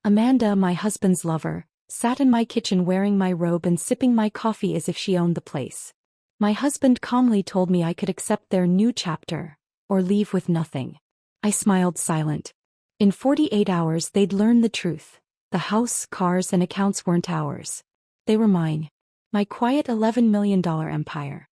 Amanda, my husband's lover, sat in my kitchen wearing my robe and sipping my coffee as if she owned the place. My husband calmly told me I could accept their new chapter, or leave with nothing. I smiled silent. In 48 hours they'd learn the truth. The house, cars, and accounts weren't ours. They were mine. My quiet $11 million empire.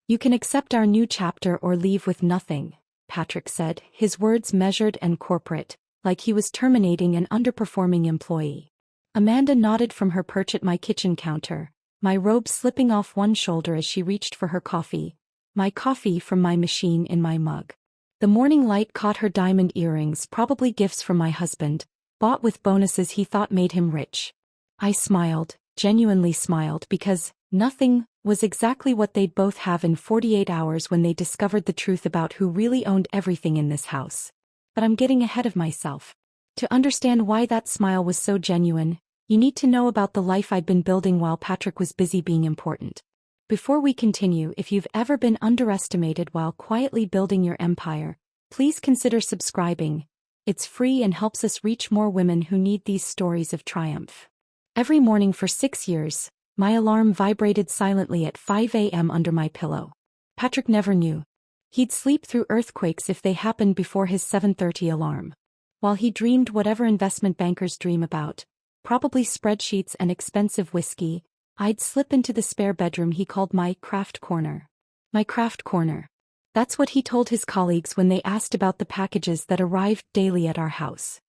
You can accept our new chapter or leave with nothing, Patrick said, his words measured and corporate, like he was terminating an underperforming employee. Amanda nodded from her perch at my kitchen counter, my robe slipping off one shoulder as she reached for her coffee, my coffee from my machine in my mug. The morning light caught her diamond earrings, probably gifts from my husband, bought with bonuses he thought made him rich. I smiled, genuinely smiled, because nothing was exactly what they'd both have in 48 hours when they discovered the truth about who really owned everything in this house. But I'm getting ahead of myself. To understand why that smile was so genuine, you need to know about the life I'd been building while Patrick was busy being important. Before we continue, if you've ever been underestimated while quietly building your empire, please consider subscribing. It's free and helps us reach more women who need these stories of triumph. Every morning for 6 years, my alarm vibrated silently at 5 a.m. under my pillow. Patrick never knew. He'd sleep through earthquakes if they happened before his 7:30 alarm. While he dreamed whatever investment bankers dream about, probably spreadsheets and expensive whiskey, I'd slip into the spare bedroom he called my craft corner. My craft corner. That's what he told his colleagues when they asked about the packages that arrived daily at our house.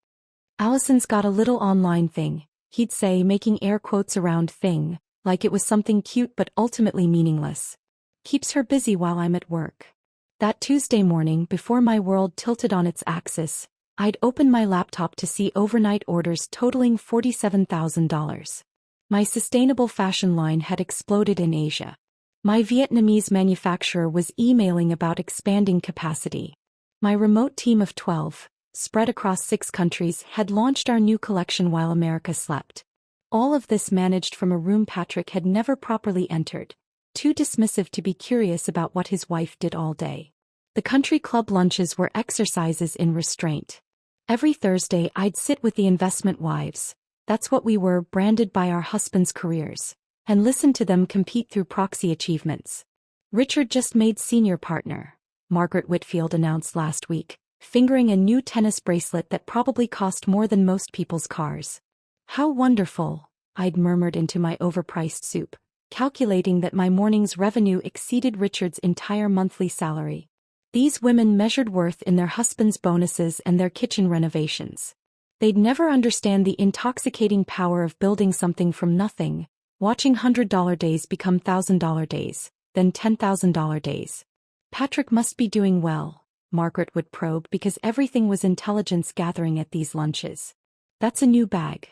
Allison's got a little online thing, he'd say, making air quotes around thing, like it was something cute but ultimately meaningless. Keeps her busy while I'm at work. That Tuesday morning, before my world tilted on its axis, I'd open my laptop to see overnight orders totaling $47,000. My sustainable fashion line had exploded in Asia. My Vietnamese manufacturer was emailing about expanding capacity. My remote team of 12, spread across 6 countries, had launched our new collection while America slept. All of this managed from a room Patrick had never properly entered, too dismissive to be curious about what his wife did all day. The country club lunches were exercises in restraint. Every Thursday I'd sit with the investment wives, that's what we were, branded by our husbands' careers, and listen to them compete through proxy achievements. Richard just made senior partner, Margaret Whitfield announced last week, fingering a new tennis bracelet that probably cost more than most people's cars. How wonderful, I'd murmured into my overpriced soup, calculating that my morning's revenue exceeded Richard's entire monthly salary. These women measured worth in their husbands' bonuses and their kitchen renovations. They'd never understand the intoxicating power of building something from nothing, watching $100 days become $1,000 days, then $10,000 days. Patrick must be doing well, Margaret would probe, because everything was intelligence gathering at these lunches. That's a new bag.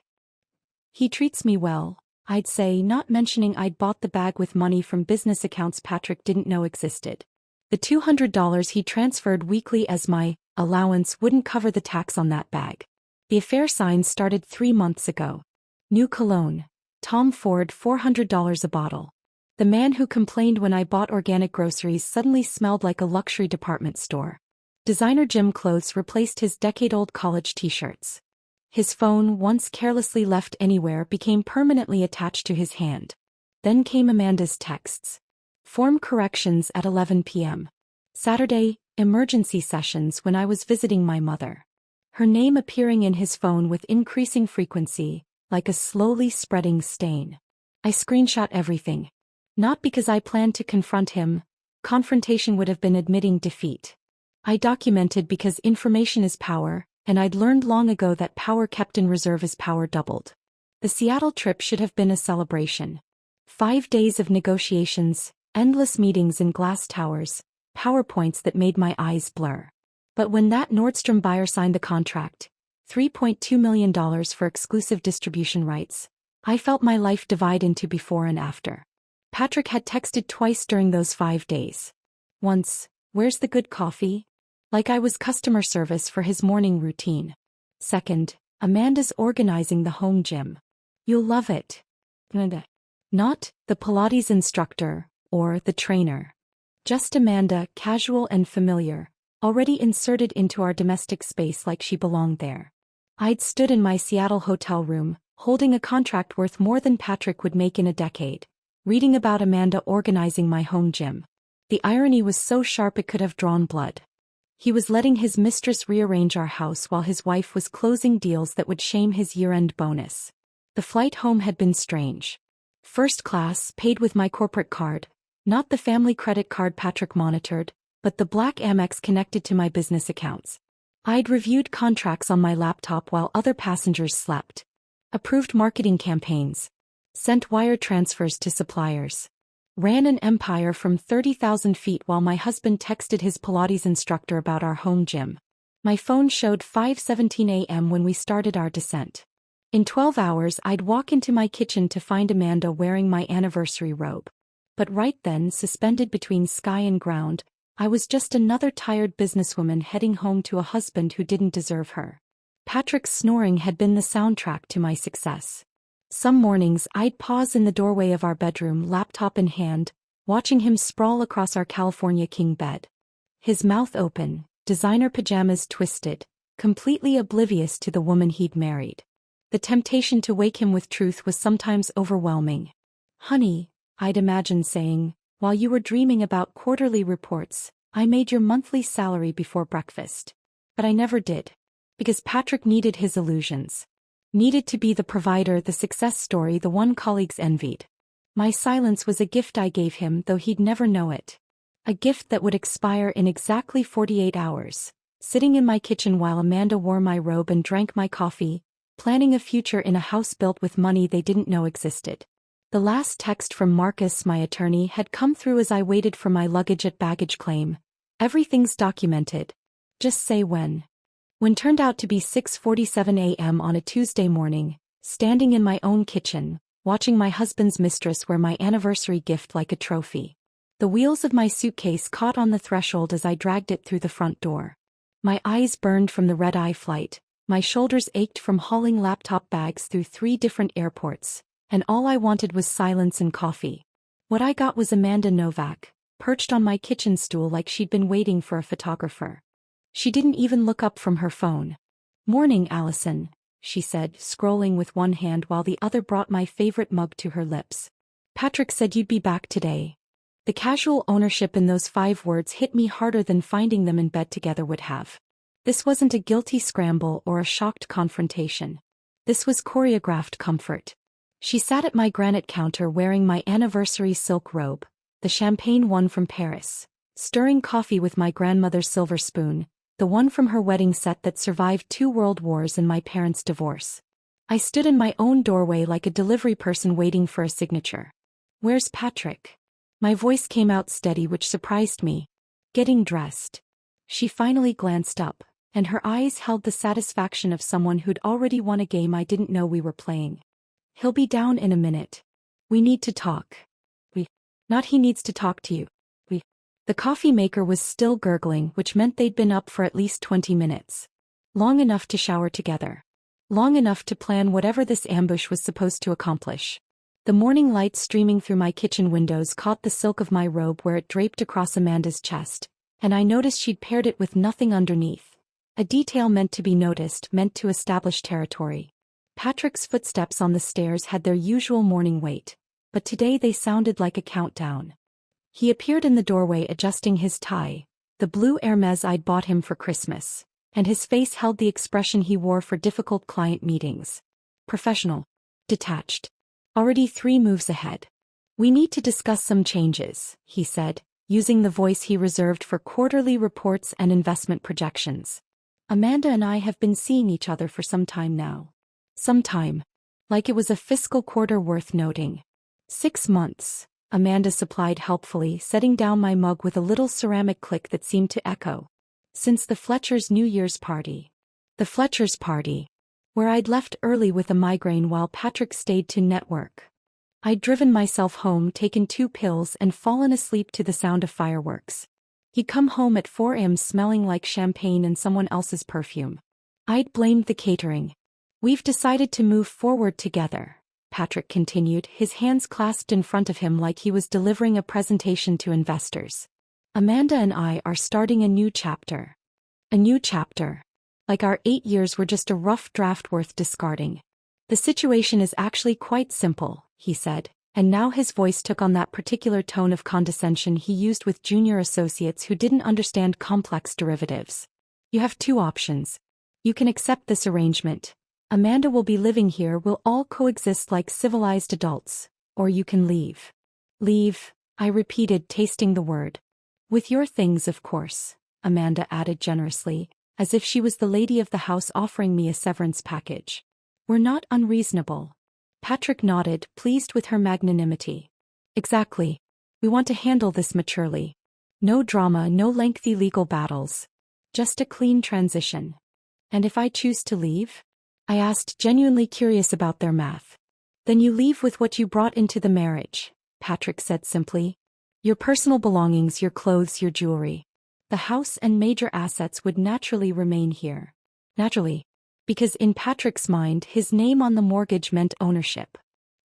He treats me well, I'd say, not mentioning I'd bought the bag with money from business accounts Patrick didn't know existed. The $200 he transferred weekly as my allowance wouldn't cover the tax on that bag. The affair signs started 3 months ago. New cologne. Tom Ford, $400 a bottle. The man who complained when I bought organic groceries suddenly smelled like a luxury department store. Designer gym clothes replaced his decade-old college t-shirts. His phone, once carelessly left anywhere, became permanently attached to his hand. Then came Amanda's texts. Form corrections at 11 p.m. Saturday, emergency sessions when I was visiting my mother. Her name appearing in his phone with increasing frequency, like a slowly spreading stain. I screenshot everything. Not because I planned to confront him. Confrontation would have been admitting defeat. I documented because information is power, and I'd learned long ago that power kept in reserve is power doubled. The Seattle trip should have been a celebration. 5 days of negotiations, endless meetings in glass towers, PowerPoints that made my eyes blur. But when that Nordstrom buyer signed the contract, $3.2 million for exclusive distribution rights, I felt my life divide into before and after. Patrick had texted twice during those 5 days. Once, "Where's the good coffee?" Like I was customer service for his morning routine. Second, "Amanda's organizing the home gym. You'll love it." Not the Pilates instructor or the trainer. Just Amanda, casual and familiar, already inserted into our domestic space like she belonged there. I'd stood in my Seattle hotel room, holding a contract worth more than Patrick would make in a decade, reading about Amanda organizing my home gym. The irony was so sharp it could have drawn blood. He was letting his mistress rearrange our house while his wife was closing deals that would shame his year-end bonus. The flight home had been strange. First class, paid with my corporate card, not the family credit card Patrick monitored, but the black Amex connected to my business accounts. I'd reviewed contracts on my laptop while other passengers slept. Approved marketing campaigns. Sent wire transfers to suppliers. Ran an empire from 30,000 feet while my husband texted his Pilates instructor about our home gym. My phone showed 5:17 a.m. when we started our descent. In 12 hours I'd walk into my kitchen to find Amanda wearing my anniversary robe. But right then, suspended between sky and ground, I was just another tired businesswoman heading home to a husband who didn't deserve her. Patrick's snoring had been the soundtrack to my success. Some mornings I'd pause in the doorway of our bedroom, laptop in hand, watching him sprawl across our California king bed. His mouth open, designer pajamas twisted, completely oblivious to the woman he'd married. The temptation to wake him with truth was sometimes overwhelming. "Honey," I'd imagine saying, "while you were dreaming about quarterly reports, I made your monthly salary before breakfast." But I never did. Because Patrick needed his illusions. Needed to be the provider, the success story the one colleagues envied. My silence was a gift I gave him, though he'd never know it. A gift that would expire in exactly 48 hours. Sitting in my kitchen while Amanda wore my robe and drank my coffee, planning a future in a house built with money they didn't know existed. The last text from Marcus, my attorney, had come through as I waited for my luggage at baggage claim. "Everything's documented. Just say when." When turned out to be 6:47 a.m. on a Tuesday morning, standing in my own kitchen, watching my husband's mistress wear my anniversary gift like a trophy. The wheels of my suitcase caught on the threshold as I dragged it through the front door. My eyes burned from the red-eye flight, my shoulders ached from hauling laptop bags through 3 different airports, and all I wanted was silence and coffee. What I got was Amanda Novak, perched on my kitchen stool like she'd been waiting for a photographer. She didn't even look up from her phone. "Morning, Allison," she said, scrolling with one hand while the other brought my favorite mug to her lips. "Patrick said you'd be back today." The casual ownership in those 5 words hit me harder than finding them in bed together would have. This wasn't a guilty scramble or a shocked confrontation. This was choreographed comfort. She sat at my granite counter wearing my anniversary silk robe, the champagne one from Paris, stirring coffee with my grandmother's silver spoon, the one from her wedding set that survived 2 world wars and my parents' divorce. I stood in my own doorway like a delivery person waiting for a signature. "Where's Patrick?" My voice came out steady, which surprised me. "Getting dressed." She finally glanced up, and her eyes held the satisfaction of someone who'd already won a game I didn't know we were playing. "He'll be down in a minute. We need to talk." Not he needs to talk to you. The coffee maker was still gurgling, which meant they'd been up for at least 20 minutes. Long enough to shower together. Long enough to plan whatever this ambush was supposed to accomplish. The morning light streaming through my kitchen windows caught the silk of my robe where it draped across Amanda's chest, and I noticed she'd paired it with nothing underneath. A detail meant to be noticed, meant to establish territory. Patrick's footsteps on the stairs had their usual morning weight, but today they sounded like a countdown. He appeared in the doorway adjusting his tie, the blue Hermes I'd bought him for Christmas, and his face held the expression he wore for difficult client meetings. Professional. Detached. Already 3 moves ahead. "We need to discuss some changes," he said, using the voice he reserved for quarterly reports and investment projections. "Amanda and I have been seeing each other for some time now." Some time. Like it was a fiscal quarter worth noting. 6 months, Amanda supplied helpfully, setting down my mug with a little ceramic click that seemed to echo. "Since the Fletchers' New Year's party." The Fletchers' party. Where I'd left early with a migraine while Patrick stayed to network. I'd driven myself home, taken 2 pills and fallen asleep to the sound of fireworks. He'd come home at 4 a.m. smelling like champagne and someone else's perfume. I'd blamed the catering. "We've decided to move forward together," Patrick continued, his hands clasped in front of him like he was delivering a presentation to investors. "Amanda and I are starting a new chapter." A new chapter. Like our 8 years were just a rough draft worth discarding. The situation is actually quite simple, he said, and now his voice took on that particular tone of condescension he used with junior associates who didn't understand complex derivatives. You have two options. You can accept this arrangement. Amanda will be living here, we'll all coexist like civilized adults. Or you can leave. Leave, I repeated, tasting the word. With your things, of course, Amanda added generously, as if she was the lady of the house offering me a severance package. We're not unreasonable. Patrick nodded, pleased with her magnanimity. Exactly. We want to handle this maturely. No drama, no lengthy legal battles. Just a clean transition. And if I choose to leave? I asked, genuinely curious about their math. Then you leave with what you brought into the marriage, Patrick said simply. Your personal belongings, your clothes, your jewelry. The house and major assets would naturally remain here. Naturally. Because in Patrick's mind, his name on the mortgage meant ownership.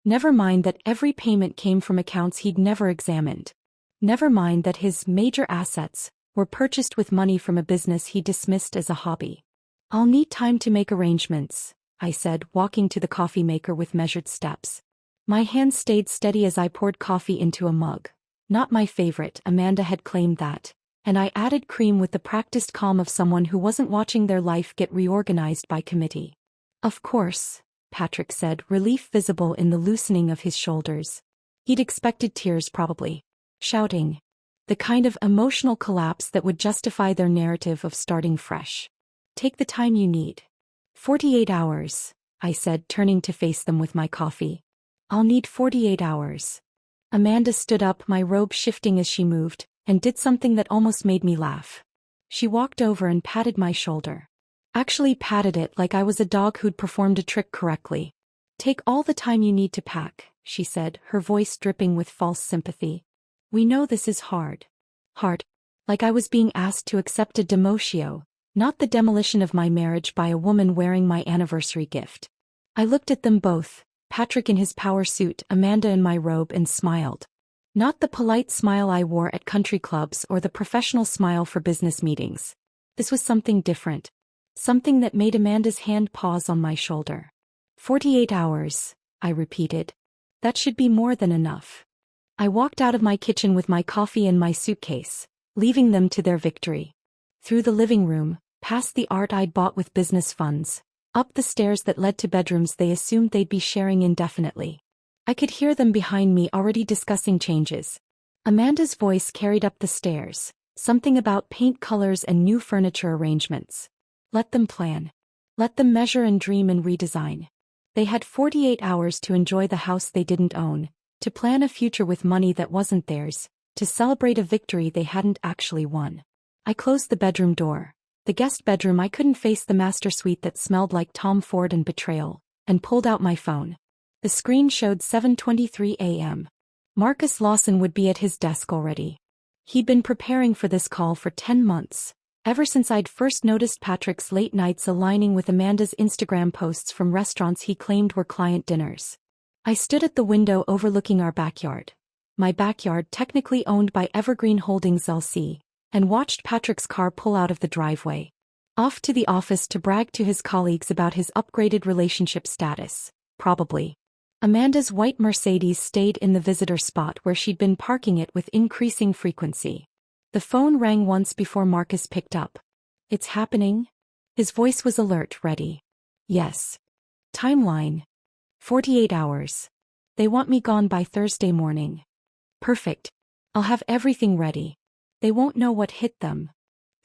Never mind that every payment came from accounts he'd never examined. Never mind that his major assets were purchased with money from a business he dismissed as a hobby. I'll need time to make arrangements, I said, walking to the coffee maker with measured steps. My hand stayed steady as I poured coffee into a mug. Not my favorite, Amanda had claimed that. And I added cream with the practiced calm of someone who wasn't watching their life get reorganized by committee. Of course, Patrick said, relief visible in the loosening of his shoulders. He'd expected tears probably. Shouting. The kind of emotional collapse that would justify their narrative of starting fresh. Take the time you need. 48 hours, I said, turning to face them with my coffee. I'll need 48 hours. Amanda stood up, my robe shifting as she moved, and did something that almost made me laugh. She walked over and patted my shoulder. Actually patted it like I was a dog who'd performed a trick correctly. Take all the time you need to pack, she said, her voice dripping with false sympathy. We know this is hard. Hard. Like I was being asked to accept a demotion, not the demolition of my marriage by a woman wearing my anniversary gift. I looked at them both, Patrick in his power suit, Amanda in my robe, and smiled. Not the polite smile I wore at country clubs or the professional smile for business meetings. This was something different. Something that made Amanda's hand pause on my shoulder. 48 hours, I repeated. That should be more than enough. I walked out of my kitchen with my coffee and my suitcase, leaving them to their victory. Through the living room, past the art I'd bought with business funds, up the stairs that led to bedrooms they assumed they'd be sharing indefinitely. I could hear them behind me already discussing changes. Amanda's voice carried up the stairs, something about paint colors and new furniture arrangements. Let them plan. Let them measure and dream and redesign. They had 48 hours to enjoy the house they didn't own, to plan a future with money that wasn't theirs, to celebrate a victory they hadn't actually won. I closed the bedroom door, the guest bedroom. I couldn't face the master suite that smelled like Tom Ford and betrayal, and pulled out my phone. The screen showed 7:23 a.m. Marcus Lawson would be at his desk already. He'd been preparing for this call for 10 months, ever since I'd first noticed Patrick's late nights aligning with Amanda's Instagram posts from restaurants he claimed were client dinners. I stood at the window overlooking our backyard. My backyard, technically owned by Evergreen Holdings LC, and watched Patrick's car pull out of the driveway. Off to the office to brag to his colleagues about his upgraded relationship status, probably. Amanda's white Mercedes stayed in the visitor spot where she'd been parking it with increasing frequency. The phone rang once before Marcus picked up. It's happening? His voice was alert, ready. Yes. Timeline. 48 hours. They want me gone by Thursday morning. Perfect. I'll have everything ready. They won't know what hit them.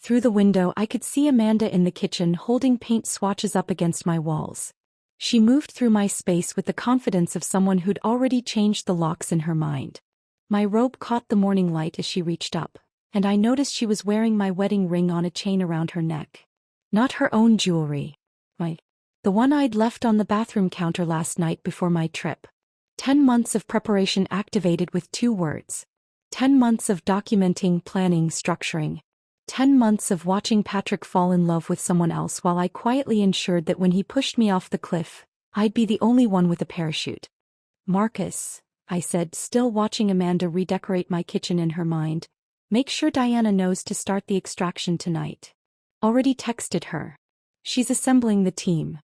Through the window I could see Amanda in the kitchen holding paint swatches up against my walls. She moved through my space with the confidence of someone who'd already changed the locks in her mind. My robe caught the morning light as she reached up, and I noticed she was wearing my wedding ring on a chain around her neck. Not her own jewelry. The one I'd left on the bathroom counter last night before my trip. 10 months of preparation activated with 2 words. 10 months of documenting, planning, structuring. 10 months of watching Patrick fall in love with someone else while I quietly ensured that when he pushed me off the cliff, I'd be the only one with a parachute. Marcus, I said, still watching Amanda redecorate my kitchen in her mind, make sure Diana knows to start the extraction tonight. Already texted her. She's assembling the team.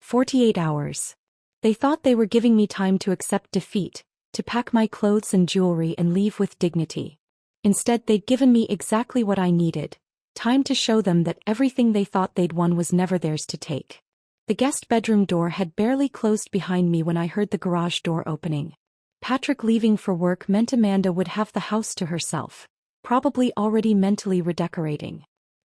48 hours. They thought they were giving me time to accept defeat, to pack my clothes and jewelry and leave with dignity. Instead, they'd given me exactly what I needed. Time to show them that everything they thought they'd won was never theirs to take. The guest bedroom door had barely closed behind me when I heard the garage door opening. Patrick leaving for work meant Amanda would have the house to herself, probably already mentally redecorating.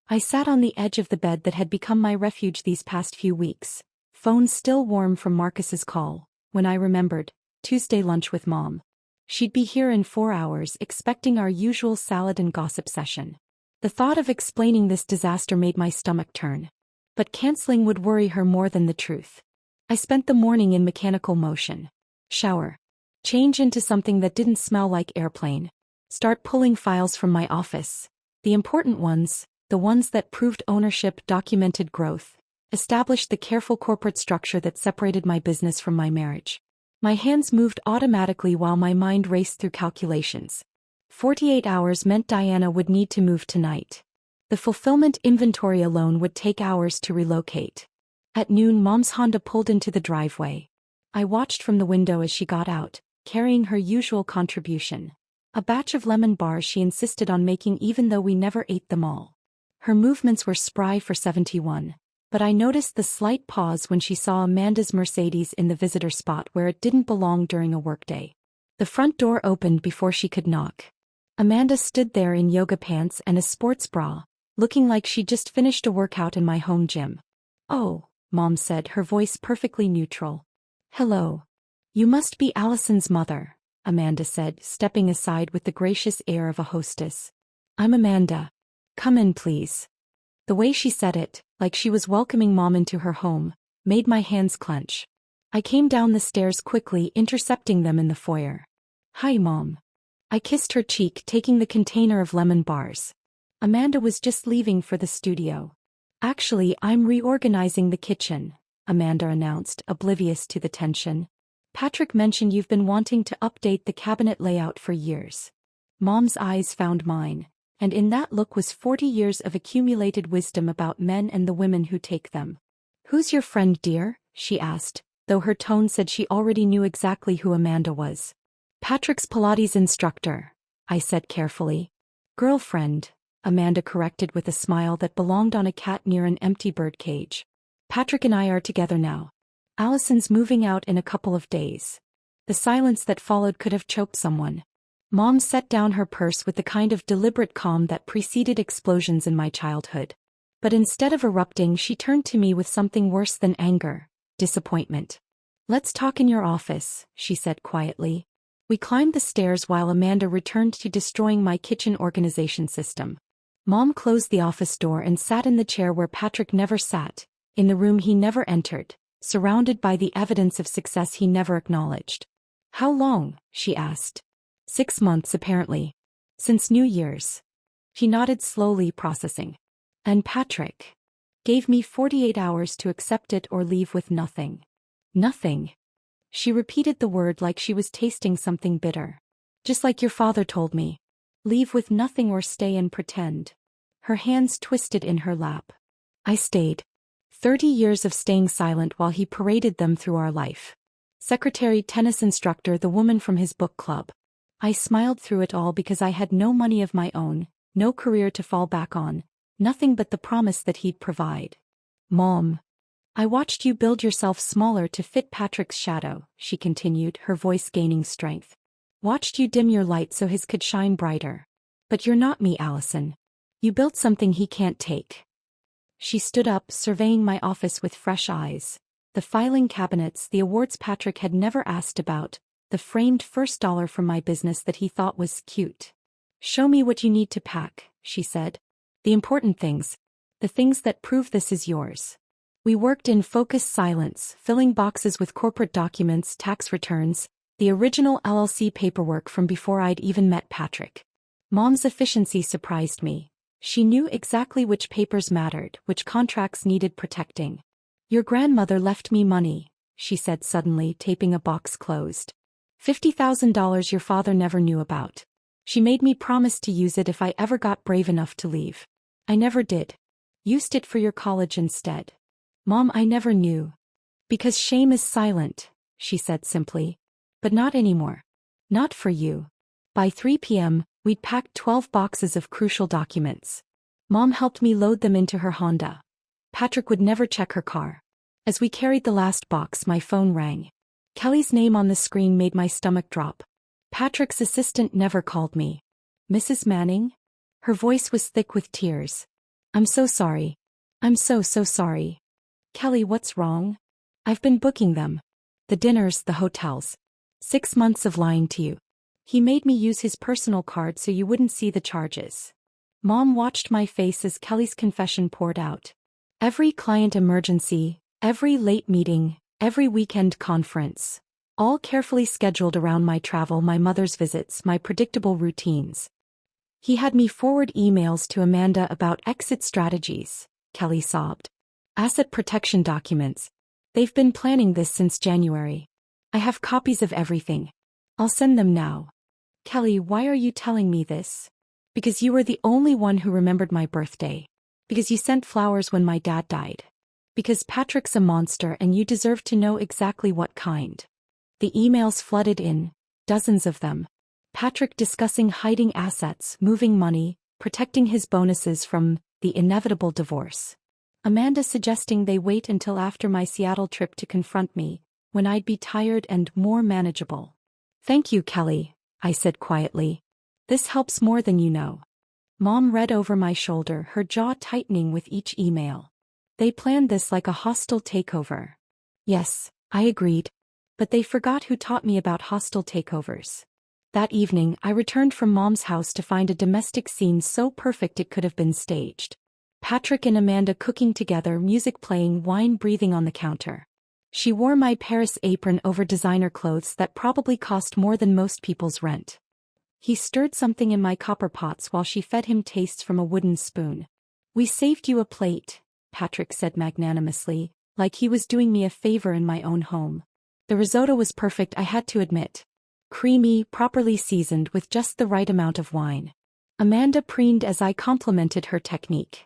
I sat on the edge of the bed that had become my refuge these past few weeks, phone still warm from Marcus's call, when I remembered, Tuesday lunch with Mom. She'd be here in 4 hours, expecting our usual salad and gossip session. The thought of explaining this disaster made my stomach turn. But canceling would worry her more than the truth. I spent the morning in mechanical motion. Shower. Change into something that didn't smell like airplane. Start pulling files from my office. The important ones, the ones that proved ownership, documented growth, established the careful corporate structure that separated my business from my marriage. My hands moved automatically while my mind raced through calculations. 48 hours meant Diana would need to move tonight. The fulfillment inventory alone would take hours to relocate. At noon, Mom's Honda pulled into the driveway. I watched from the window as she got out, carrying her usual contribution. A batch of lemon bars she insisted on making even though we never ate them all. Her movements were spry for 71, but I noticed the slight pause when she saw Amanda's Mercedes in the visitor spot where it didn't belong during a workday. The front door opened before she could knock. Amanda stood there in yoga pants and a sports bra, looking like she'd just finished a workout in my home gym. "Oh," Mom said, her voice perfectly neutral. "Hello. You must be Allison's mother," Amanda said, stepping aside with the gracious air of a hostess. "I'm Amanda. Come in, please." The way she said it, like she was welcoming Mom into her home, made my hands clench. I came down the stairs quickly, intercepting them in the foyer. "Hi, Mom." I kissed her cheek, taking the container of lemon bars. Amanda was just leaving for the studio. "Actually, I'm reorganizing the kitchen," Amanda announced, oblivious to the tension. "Patrick mentioned you've been wanting to update the cabinet layout for years." Mom's eyes found mine, and in that look was 40 years of accumulated wisdom about men and the women who take them. "Who's your friend, dear?" she asked, though her tone said she already knew exactly who Amanda was. "Patrick's Pilates instructor," I said carefully. "Girlfriend," Amanda corrected with a smile that belonged on a cat near an empty bird cage. "Patrick and I are together now. Allison's moving out in a couple of days." The silence that followed could have choked someone. Mom set down her purse with the kind of deliberate calm that preceded explosions in my childhood. But instead of erupting, she turned to me with something worse than anger: disappointment. "Let's talk in your office," she said quietly. We climbed the stairs while Amanda returned to destroying my kitchen organization system. Mom closed the office door and sat in the chair where Patrick never sat, in the room he never entered, surrounded by the evidence of success he never acknowledged. "How long?" she asked. 6 months, apparently. Since New Year's. She nodded slowly, processing. "And Patrick gave me 48 hours to accept it or leave with nothing." "Nothing." She repeated the word like she was tasting something bitter. "Just like your father told me. Leave with nothing or stay and pretend." Her hands twisted in her lap. I stayed. 30 years of staying silent while he paraded them through our life. Secretary, tennis instructor, the woman from his book club. I smiled through it all because I had no money of my own, no career to fall back on, nothing but the promise that he'd provide. "Mom, I watched you build yourself smaller to fit Patrick's shadow," she continued, her voice gaining strength. "Watched you dim your light so his could shine brighter. But you're not me, Allison. You built something he can't take." She stood up, surveying my office with fresh eyes. The filing cabinets, the awards Patrick had never asked about, the framed first dollar from my business that he thought was cute. "Show me what you need to pack," she said. "The important things. The things that prove this is yours." We worked in focused silence, filling boxes with corporate documents, tax returns, the original LLC paperwork from before I'd even met Patrick. Mom's efficiency surprised me. She knew exactly which papers mattered, which contracts needed protecting. "Your grandmother left me money," she said suddenly, taping a box closed. $50,000 your father never knew about. She made me promise to use it if I ever got brave enough to leave. I never did. Used it for your college instead. Mom, I never knew. Because shame is silent, she said simply. But not anymore. Not for you. By 3 p.m., we'd packed 12 boxes of crucial documents. Mom helped me load them into her Honda. Patrick would never check her car. As we carried the last box, my phone rang. Kelly's name on the screen made my stomach drop. Patrick's assistant never called me. Mrs. Manning? Her voice was thick with tears. I'm so sorry. I'm so sorry. Kelly, what's wrong? I've been booking them. The dinners, the hotels. 6 months of lying to you. He made me use his personal card so you wouldn't see the charges. Mom watched my face as Kelly's confession poured out. Every client emergency, every late meeting, every weekend conference. All carefully scheduled around my travel, my mother's visits, my predictable routines. He had me forward emails to Amanda about exit strategies, Kelly sobbed. Asset protection documents. They've been planning this since January. I have copies of everything. I'll send them now. Kelly, why are you telling me this? Because you were the only one who remembered my birthday. Because you sent flowers when my dad died. Because Patrick's a monster and you deserve to know exactly what kind. The emails flooded in, dozens of them. Patrick discussing hiding assets, moving money, protecting his bonuses from the inevitable divorce. Amanda suggesting they wait until after my Seattle trip to confront me, when I'd be tired and more manageable. Thank you, Kelly, I said quietly. This helps more than you know. Mom read over my shoulder, her jaw tightening with each email. They planned this like a hostile takeover. Yes, I agreed. But they forgot who taught me about hostile takeovers. That evening, I returned from Mom's house to find a domestic scene so perfect it could have been staged. Patrick and Amanda cooking together, music playing, wine breathing on the counter. She wore my Paris apron over designer clothes that probably cost more than most people's rent. He stirred something in my copper pots while she fed him tastes from a wooden spoon. We saved you a plate, Patrick said magnanimously, like he was doing me a favor in my own home. The risotto was perfect, I had to admit. Creamy, properly seasoned with just the right amount of wine. Amanda preened as I complimented her technique.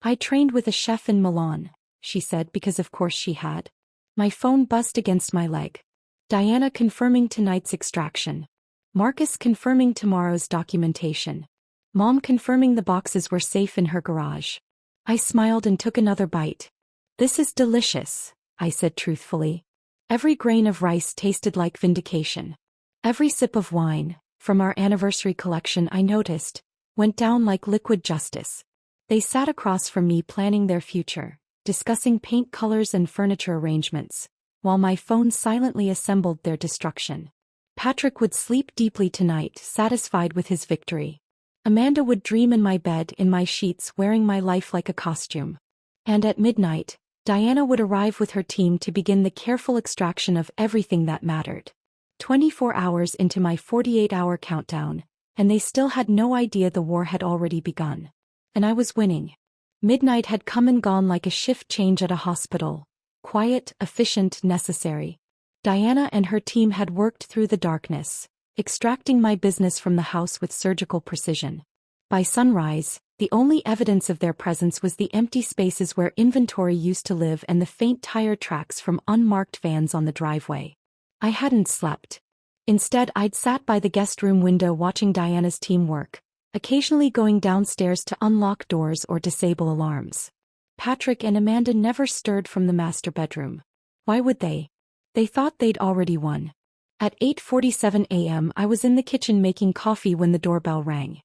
I trained with a chef in Milan, she said, because of course she had. My phone buzzed against my leg. Diana confirming tonight's extraction. Marcus confirming tomorrow's documentation. Mom confirming the boxes were safe in her garage. I smiled and took another bite. This is delicious, I said truthfully. Every grain of rice tasted like vindication. Every sip of wine, from our anniversary collection I noticed, went down like liquid justice. They sat across from me planning their future, discussing paint colors and furniture arrangements, while my phone silently assembled their destruction. Patrick would sleep deeply tonight, satisfied with his victory. Amanda would dream in my bed, in my sheets, wearing my life like a costume. And at midnight, Diana would arrive with her team to begin the careful extraction of everything that mattered. 24 hours into my 48-hour countdown, and they still had no idea the war had already begun. And I was winning. Midnight had come and gone like a shift change at a hospital. Quiet, efficient, necessary. Diana and her team had worked through the darkness, extracting my business from the house with surgical precision. By sunrise, the only evidence of their presence was the empty spaces where inventory used to live and the faint tire tracks from unmarked vans on the driveway. I hadn't slept. Instead, I'd sat by the guest room window watching Diana's team work, occasionally going downstairs to unlock doors or disable alarms. Patrick and Amanda never stirred from the master bedroom. Why would they? They thought they'd already won. At 8:47 a.m. I was in the kitchen making coffee when the doorbell rang.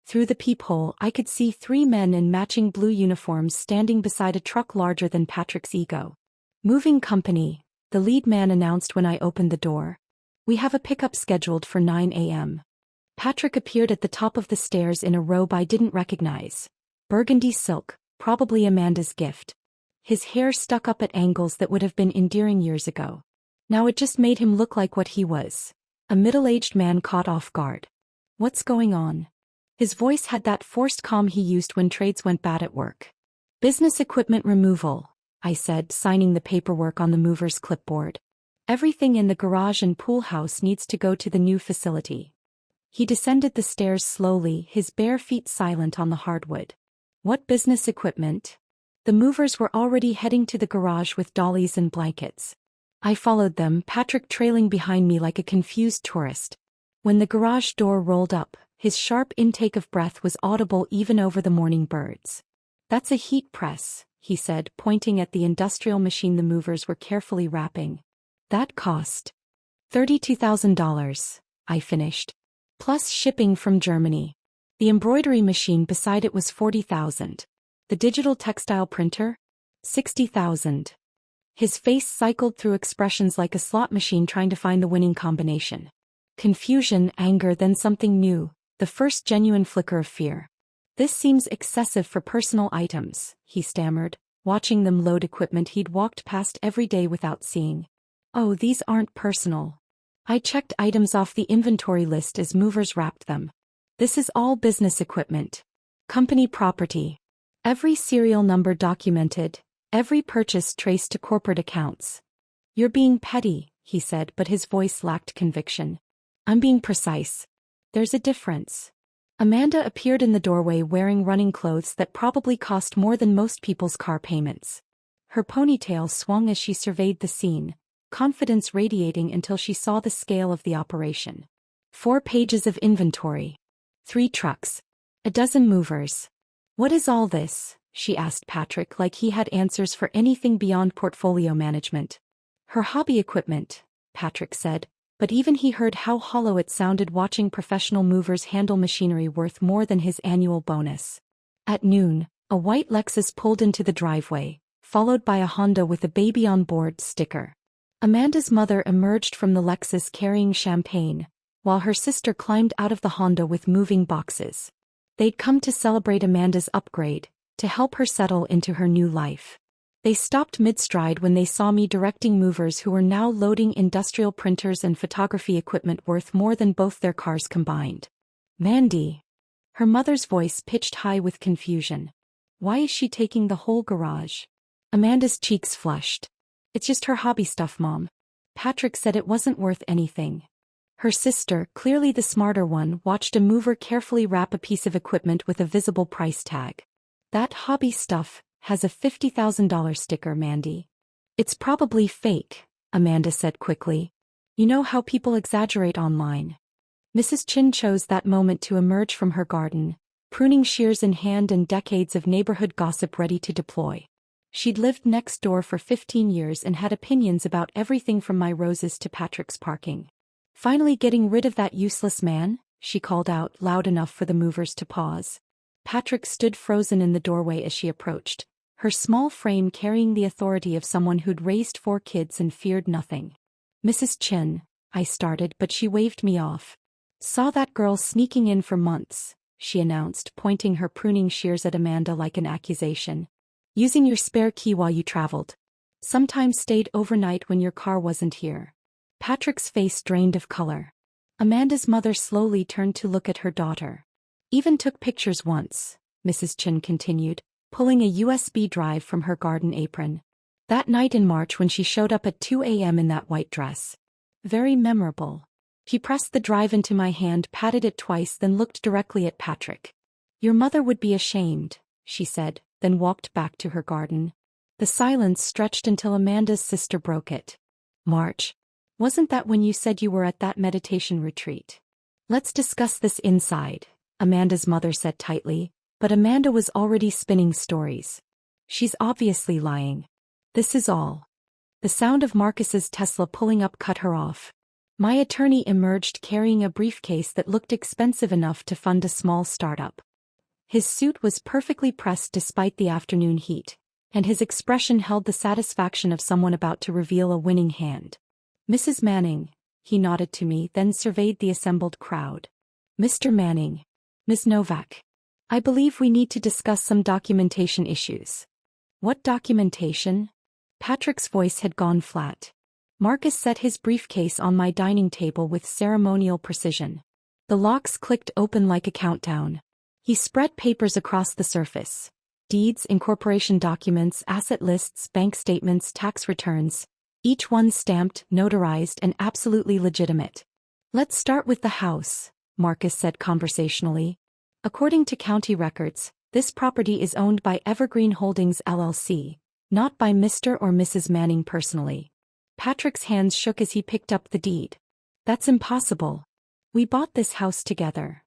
Through the peephole, I could see 3 men in matching blue uniforms standing beside a truck larger than Patrick's ego. Moving company, the lead man announced when I opened the door. We have a pickup scheduled for 9 a.m. Patrick appeared at the top of the stairs in a robe I didn't recognize. Burgundy silk, probably Amanda's gift. His hair stuck up at angles that would have been endearing years ago. Now it just made him look like what he was. A middle-aged man caught off guard. What's going on? His voice had that forced calm he used when trades went bad at work. Business equipment removal, I said, signing the paperwork on the mover's clipboard. Everything in the garage and pool house needs to go to the new facility. He descended the stairs slowly, his bare feet silent on the hardwood. What business equipment? The movers were already heading to the garage with dollies and blankets. I followed them, Patrick trailing behind me like a confused tourist. When the garage door rolled up, his sharp intake of breath was audible even over the morning birds. "That's a heat press," he said, pointing at the industrial machine the movers were carefully wrapping. "That cost $32,000, I finished. Plus shipping from Germany. The embroidery machine beside it was $40,000. The digital textile printer? $60,000. His face cycled through expressions like a slot machine trying to find the winning combination. Confusion, anger, then something new, the first genuine flicker of fear. "This seems excessive for personal items," he stammered, watching them load equipment he'd walked past every day without seeing. "Oh, these aren't personal." I checked items off the inventory list as movers wrapped them. "This is all business equipment. Company property. Every serial number documented, every purchase traced to corporate accounts." "You're being petty," he said, but his voice lacked conviction. "I'm being precise. There's a difference." Amanda appeared in the doorway wearing running clothes that probably cost more than most people's car payments. Her ponytail swung as she surveyed the scene, confidence radiating until she saw the scale of the operation. 4 pages of inventory. 3 trucks. A dozen movers. "What is all this?" she asked Patrick like he had answers for anything beyond portfolio management. "Her hobby equipment," Patrick said, but even he heard how hollow it sounded watching professional movers handle machinery worth more than his annual bonus. At noon, a white Lexus pulled into the driveway, followed by a Honda with a "baby on board" sticker. Amanda's mother emerged from the Lexus carrying champagne, while her sister climbed out of the Honda with moving boxes. They'd come to celebrate Amanda's upgrade, to help her settle into her new life. They stopped mid-stride when they saw me directing movers who were now loading industrial printers and photography equipment worth more than both their cars combined. "Mandy." Her mother's voice pitched high with confusion. "Why is she taking the whole garage?" Amanda's cheeks flushed. "It's just her hobby stuff, Mom." Patrick said it wasn't worth anything. Her sister, clearly the smarter one, watched a mover carefully wrap a piece of equipment with a visible price tag. "That hobby stuff has a $50,000 sticker, Mandy." "It's probably fake," Amanda said quickly. "You know how people exaggerate online." Mrs. Chin chose that moment to emerge from her garden, pruning shears in hand and decades of neighborhood gossip ready to deploy. She'd lived next door for 15 years and had opinions about everything from my roses to Patrick's parking. "Finally getting rid of that useless man?" she called out, loud enough for the movers to pause. Patrick stood frozen in the doorway as she approached, her small frame carrying the authority of someone who'd raised 4 kids and feared nothing. "Mrs. Chin," I started, but she waved me off. "Saw that girl sneaking in for months," she announced, pointing her pruning shears at Amanda like an accusation. "Using your spare key while you traveled. Sometimes stayed overnight when your car wasn't here." Patrick's face drained of color. Amanda's mother slowly turned to look at her daughter. "Even took pictures once," Mrs. Chin continued, pulling a USB drive from her garden apron. "That night in March when she showed up at 2 a.m. in that white dress. Very memorable." She pressed the drive into my hand, patted it twice, then looked directly at Patrick. "Your mother would be ashamed," she said, then walked back to her garden. The silence stretched until Amanda's sister broke it. "March. Wasn't that when you said you were at that meditation retreat?" "Let's discuss this inside," Amanda's mother said tightly, but Amanda was already spinning stories. "She's obviously lying. This is all." The sound of Marcus's Tesla pulling up cut her off. My attorney emerged carrying a briefcase that looked expensive enough to fund a small startup. His suit was perfectly pressed despite the afternoon heat, and his expression held the satisfaction of someone about to reveal a winning hand. "Mrs. Manning," he nodded to me, then surveyed the assembled crowd. "Mr. Manning. Ms. Novak. I believe we need to discuss some documentation issues." "What documentation?" Patrick's voice had gone flat. Marcus set his briefcase on my dining table with ceremonial precision. The locks clicked open like a countdown. He spread papers across the surface. Deeds, incorporation documents, asset lists, bank statements, tax returns. Each one stamped, notarized, and absolutely legitimate. "Let's start with the house," Marcus said conversationally. "According to county records, This property is owned by Evergreen Holdings LLC, not by Mr. or Mrs. Manning personally. Patrick's hands shook as he picked up the deed. That's impossible. We bought this house together.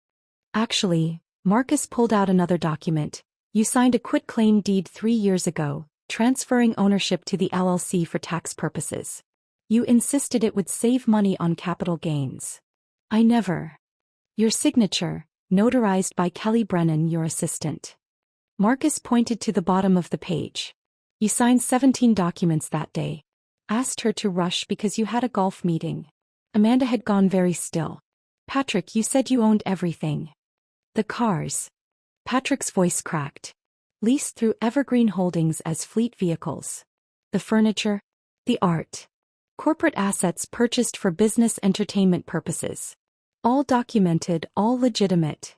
Actually, Marcus pulled out another document. You signed a quitclaim deed 3 years ago, transferring ownership to the LLC for tax purposes. You insisted it would save money on capital gains. I never. Your signature, notarized by Kelly Brennan, your assistant. Marcus pointed to the bottom of the page. You signed 17 documents that day. Asked her to rush because you had a golf meeting. Amanda had gone very still. Patrick, you said you owned everything. The cars. Patrick's voice cracked. Leased through Evergreen Holdings as fleet vehicles. The furniture. The art. Corporate assets purchased for business entertainment purposes. All documented, all legitimate.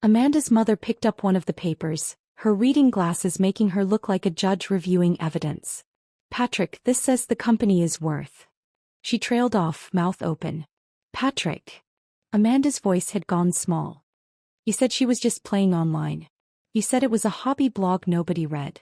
Amanda's mother picked up one of the papers, her reading glasses making her look like a judge reviewing evidence. Patrick, this says the company is worth. She trailed off, mouth open. Patrick. Amanda's voice had gone small. You said she was just playing online. You said it was a hobby blog nobody read.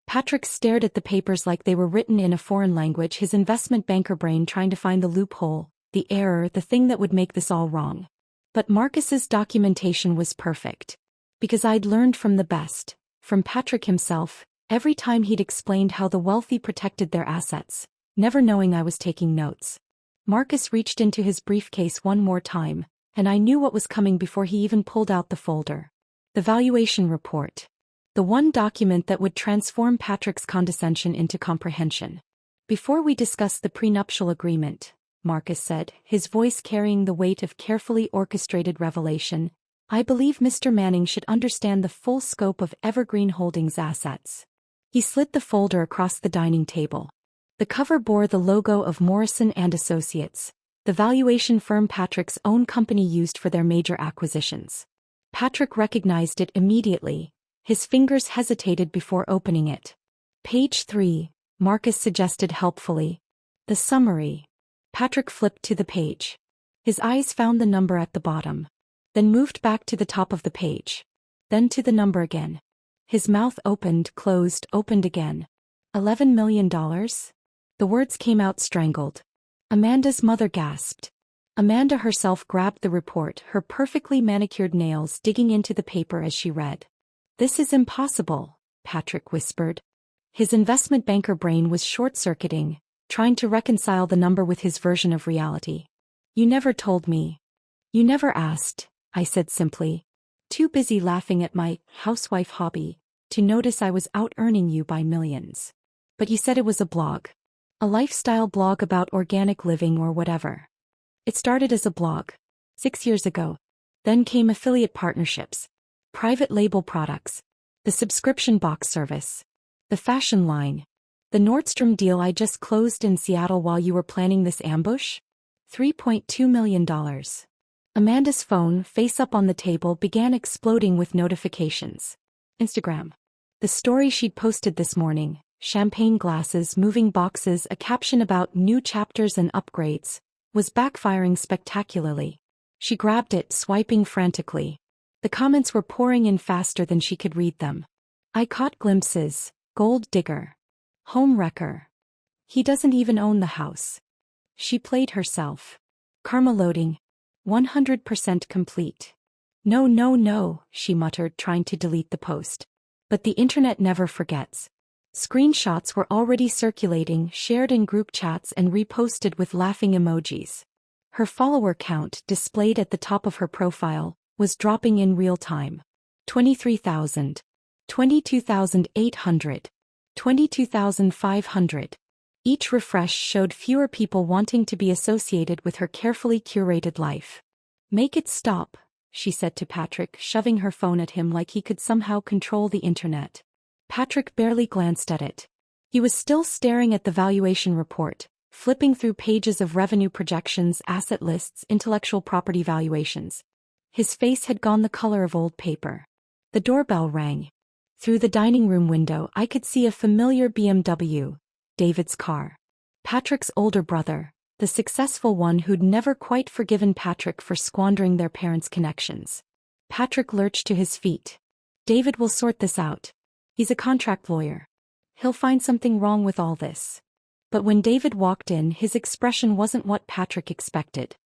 Patrick stared at the papers like they were written in a foreign language, his investment banker brain trying to find the loophole, the error, the thing that would make this all wrong. But Marcus's documentation was perfect. Because I'd learned from the best, from Patrick himself, every time he'd explained how the wealthy protected their assets, never knowing I was taking notes. Marcus reached into his briefcase one more time, and I knew what was coming before he even pulled out the folder. The valuation report. The one document that would transform Patrick's condescension into comprehension. Before we discuss the prenuptial agreement, Marcus said, his voice carrying the weight of carefully orchestrated revelation, I believe Mr. Manning should understand the full scope of Evergreen Holdings assets. He slid the folder across the dining table. The cover bore the logo of Morrison & Associates, the valuation firm Patrick's own company used for their major acquisitions. Patrick recognized it immediately. His fingers hesitated before opening it. Page 3, Marcus suggested helpfully. The summary. Patrick flipped to the page. His eyes found the number at the bottom. Then moved back to the top of the page. Then to the number again. His mouth opened, closed, opened again. $11 million? The words came out strangled. Amanda's mother gasped. Amanda herself grabbed the report, her perfectly manicured nails digging into the paper as she read. This is impossible, Patrick whispered. His investment banker brain was short-circuiting, trying to reconcile the number with his version of reality. You never told me. You never asked, I said simply. Too busy laughing at my housewife hobby to notice I was out-earning you by millions. But you said it was a blog. A lifestyle blog about organic living or whatever. It started as a blog. 6 years ago. Then came affiliate partnerships. Private label products. The subscription box service. The fashion line. The Nordstrom deal I just closed in Seattle while you were planning this ambush? $3.2 million. Amanda's phone, face up on the table, began exploding with notifications. Instagram. The story she'd posted this morning. Champagne glasses, moving boxes, a caption about new chapters and upgrades, was backfiring spectacularly. She grabbed it, swiping frantically. The comments were pouring in faster than she could read them. I caught glimpses. Gold digger. Home wrecker. He doesn't even own the house. She played herself. Karma loading. 100% complete. No, no, no, she muttered, trying to delete the post. But the internet never forgets. Screenshots were already circulating, shared in group chats and reposted with laughing emojis. Her follower count, displayed at the top of her profile, was dropping in real time. 23,000. 22,800. 22,500. Each refresh showed fewer people wanting to be associated with her carefully curated life. Make it stop, she said to Patrick, shoving her phone at him like he could somehow control the internet. Patrick barely glanced at it. He was still staring at the valuation report, flipping through pages of revenue projections, asset lists, intellectual property valuations. His face had gone the color of old paper. The doorbell rang. Through the dining room window I could see a familiar BMW, David's car. Patrick's older brother, the successful one who'd never quite forgiven Patrick for squandering their parents' connections. Patrick lurched to his feet. David will sort this out. He's a contract lawyer. He'll find something wrong with all this. But when David walked in, his expression wasn't what Patrick expected.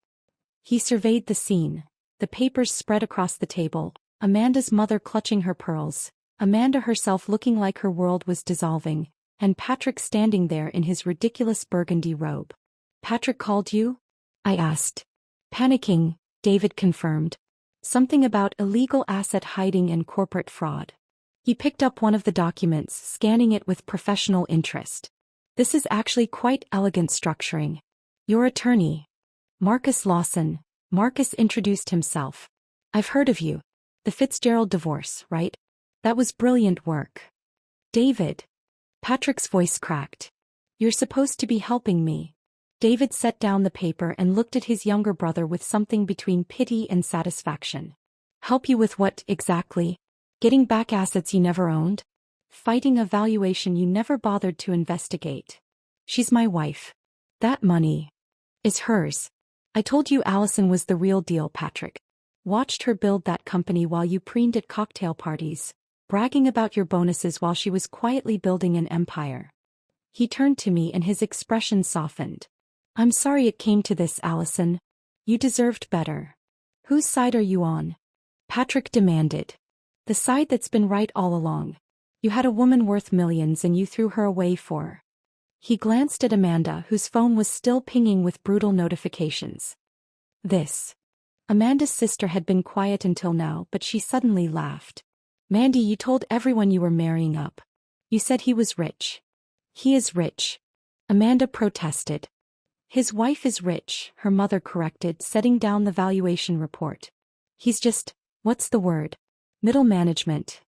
He surveyed the scene, the papers spread across the table, Amanda's mother clutching her pearls, Amanda herself looking like her world was dissolving, and Patrick standing there in his ridiculous burgundy robe. "Patrick called you?" I asked. Panicking, David confirmed. Something about illegal asset hiding and corporate fraud. He picked up one of the documents, scanning it with professional interest. "This is actually quite elegant structuring. Your attorney, Marcus Lawson." Marcus introduced himself. "I've heard of you. The Fitzgerald divorce, right? That was brilliant work." "David." Patrick's voice cracked. "You're supposed to be helping me." David set down the paper and looked at his younger brother with something between pity and satisfaction. "Help you with what, exactly? Getting back assets you never owned? Fighting a valuation you never bothered to investigate? She's my wife. That money is hers. I told you Allison was the real deal, Patrick. Watched her build that company while you preened at cocktail parties, bragging about your bonuses while she was quietly building an empire." He turned to me and his expression softened. "I'm sorry it came to this, Allison. You deserved better." "Whose side are you on?" Patrick demanded. "The side that's been right all along. You had a woman worth millions and you threw her away for..." He glanced at Amanda, whose phone was still pinging with brutal notifications. "This." Amanda's sister had been quiet until now, but she suddenly laughed. "Mandy, you told everyone you were marrying up. You said he was rich." "He is rich." Amanda protested. "His wife is rich," her mother corrected, setting down the valuation report. "He's just, what's the word? Middle management."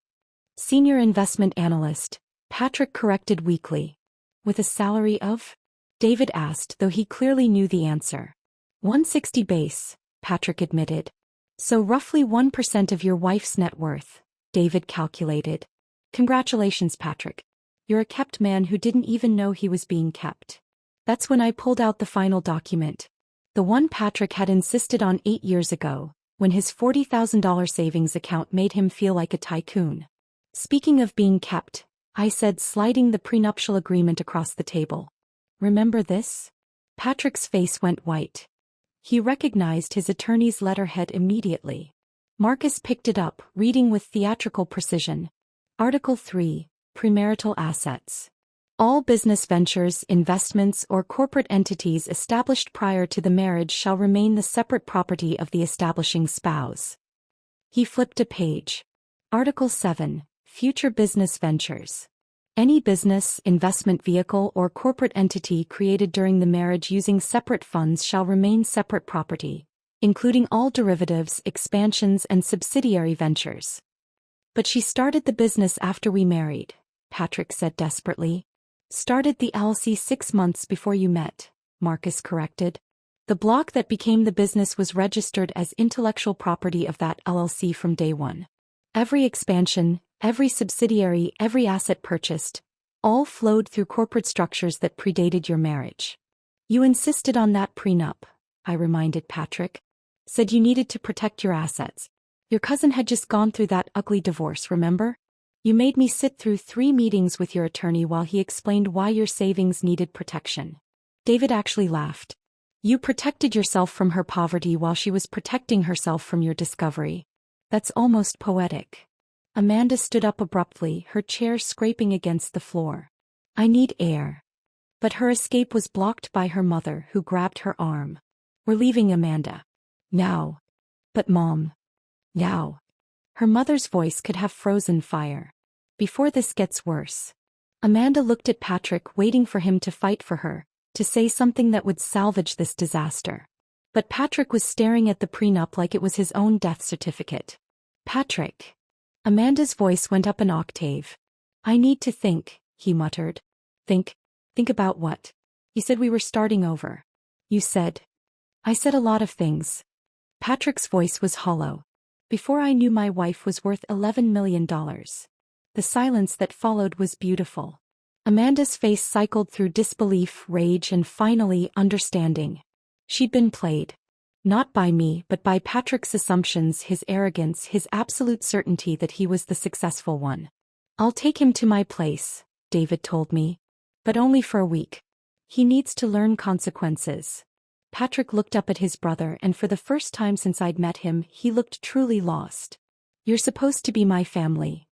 "Senior investment analyst," Patrick corrected weakly. "With a salary of?" David asked, though he clearly knew the answer. 160 base, Patrick admitted. "So roughly 1% of your wife's net worth," David calculated. "Congratulations, Patrick. You're a kept man who didn't even know he was being kept." That's when I pulled out the final document. The one Patrick had insisted on 8 years ago, when his $40,000 savings account made him feel like a tycoon. "Speaking of being kept," I said, sliding the prenuptial agreement across the table. "Remember this?" Patrick's face went white. He recognized his attorney's letterhead immediately. Marcus picked it up, reading with theatrical precision. Article 3, Premarital Assets. All business ventures, investments, or corporate entities established prior to the marriage shall remain the separate property of the establishing spouse. He flipped a page. Article 7, Future Business Ventures. Any business, investment vehicle, or corporate entity created during the marriage using separate funds shall remain separate property, including all derivatives, expansions, and subsidiary ventures. "But she started the business after we married," Patrick said desperately. "Started the LLC 6 months before you met," Marcus corrected. "The block that became the business was registered as intellectual property of that LLC from day one. Every expansion, every subsidiary, every asset purchased, all flowed through corporate structures that predated your marriage." "You insisted on that prenup," I reminded Patrick. "Said you needed to protect your assets. Your cousin had just gone through that ugly divorce, remember? You made me sit through 3 meetings with your attorney while he explained why your savings needed protection." David actually laughed. "You protected yourself from her poverty while she was protecting herself from your discovery. That's almost poetic." Amanda stood up abruptly, her chair scraping against the floor. "I need air." But her escape was blocked by her mother, who grabbed her arm. "We're leaving, Amanda. Now." "But Mom." "Now." Her mother's voice could have frozen fire. "Before this gets worse." Amanda looked at Patrick, waiting for him to fight for her, to say something that would salvage this disaster. But Patrick was staring at the prenup like it was his own death certificate. "Patrick." Amanda's voice went up an octave. "I need to think," he muttered. Think? Think about what? You said we were starting over." "You said." "I said a lot of things." Patrick's voice was hollow. "Before I knew my wife was worth $11 million. The silence that followed was beautiful." Amanda's face cycled through disbelief, rage, and finally, understanding. She'd been played. Not by me, but by Patrick's assumptions, his arrogance, his absolute certainty that he was the successful one. I'll take him to my place, David told me. But only for a week. He needs to learn consequences. Patrick looked up at his brother, and for the first time since I'd met him, he looked truly lost. You're supposed to be my family.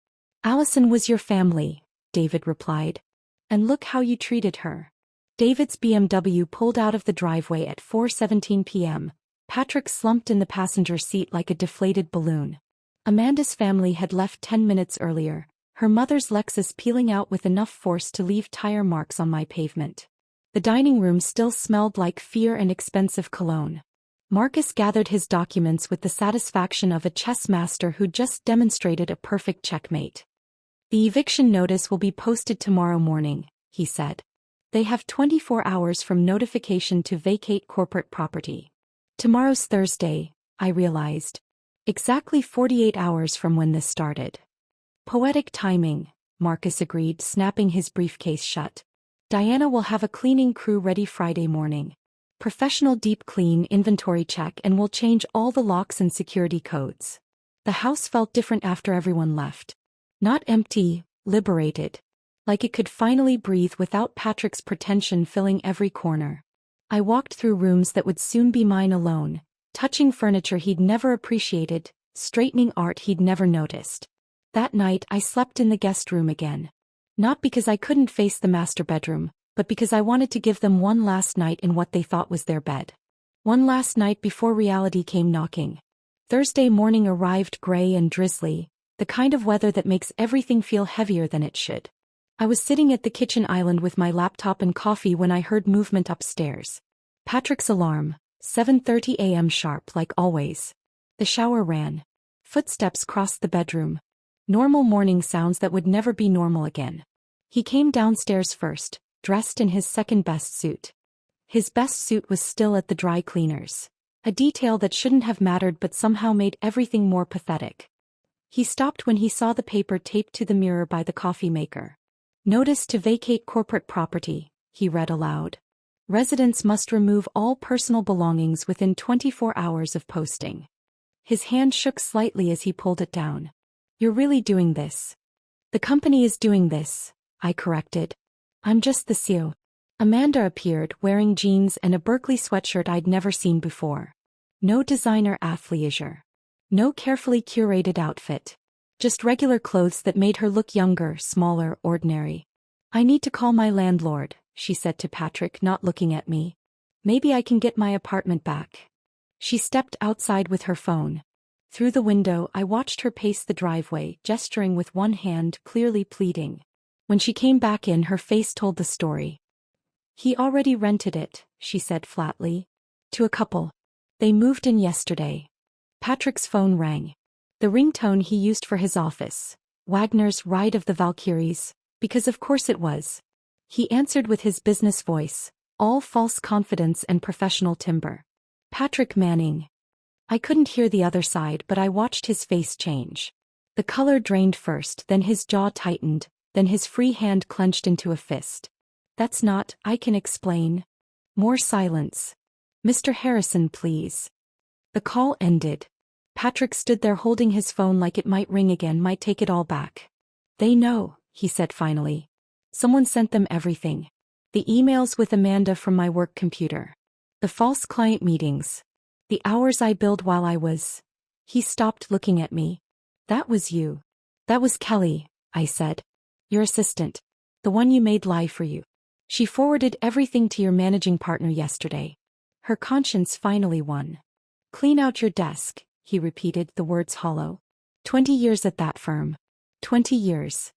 Allison was your family, David replied. And look how you treated her. David's BMW pulled out of the driveway at 4:17 p.m. Patrick slumped in the passenger seat like a deflated balloon. Amanda's family had left 10 minutes earlier, her mother's Lexus peeling out with enough force to leave tire marks on my pavement. The dining room still smelled like fear and expensive cologne. Marcus gathered his documents with the satisfaction of a chess master who just demonstrated a perfect checkmate. The eviction notice will be posted tomorrow morning, he said. They have 24 hours from notification to vacate corporate property. Tomorrow's Thursday, I realized. Exactly 48 hours from when this started. Poetic timing, Marcus agreed, snapping his briefcase shut. Diana will have a cleaning crew ready Friday morning. Professional deep clean, inventory check, and we'll change all the locks and security codes. The house felt different after everyone left. Not empty, liberated. Like it could finally breathe without Patrick's pretension filling every corner. I walked through rooms that would soon be mine alone, touching furniture he'd never appreciated, straightening art he'd never noticed. That night I slept in the guest room again. Not because I couldn't face the master bedroom, but because I wanted to give them one last night in what they thought was their bed. One last night before reality came knocking. Thursday morning arrived gray and drizzly, the kind of weather that makes everything feel heavier than it should. I was sitting at the kitchen island with my laptop and coffee when I heard movement upstairs. Patrick's alarm, 7:30 a.m. sharp like always. The shower ran. Footsteps crossed the bedroom. Normal morning sounds that would never be normal again. He came downstairs first, dressed in his second-best suit. His best suit was still at the dry cleaners. A detail that shouldn't have mattered but somehow made everything more pathetic. He stopped when he saw the paper taped to the mirror by the coffee maker. Notice to vacate corporate property, he read aloud. Residents must remove all personal belongings within 24 hours of posting. His hand shook slightly as he pulled it down. You're really doing this. The company is doing this, I corrected. I'm just the CEO. Amanda appeared, wearing jeans and a Berkeley sweatshirt I'd never seen before. No designer athleisure. No carefully curated outfit. Just regular clothes that made her look younger, smaller, ordinary. I need to call my landlord, she said to Patrick, not looking at me. Maybe I can get my apartment back. She stepped outside with her phone. Through the window, I watched her pace the driveway, gesturing with one hand, clearly pleading. When she came back in, her face told the story. He already rented it, she said flatly. To a couple. They moved in yesterday. Patrick's phone rang. The ringtone he used for his office. Wagner's Ride of the Valkyries, because of course it was. He answered with his business voice, all false confidence and professional timbre. Patrick Manning. I couldn't hear the other side, but I watched his face change. The color drained first, then his jaw tightened, then his free hand clenched into a fist. That's not, I can explain. More silence. Mr. Harrison, please. The call ended. Patrick stood there holding his phone like it might ring again, might take it all back. They know, he said finally. Someone sent them everything. The emails with Amanda from my work computer. The false client meetings. The hours I billed while I was. He stopped looking at me. That was you. That was Kelly, I said. Your assistant. The one you made lie for you. She forwarded everything to your managing partner yesterday. Her conscience finally won. Clean out your desk, he repeated, the words hollow. 20 years at that firm. 20 years.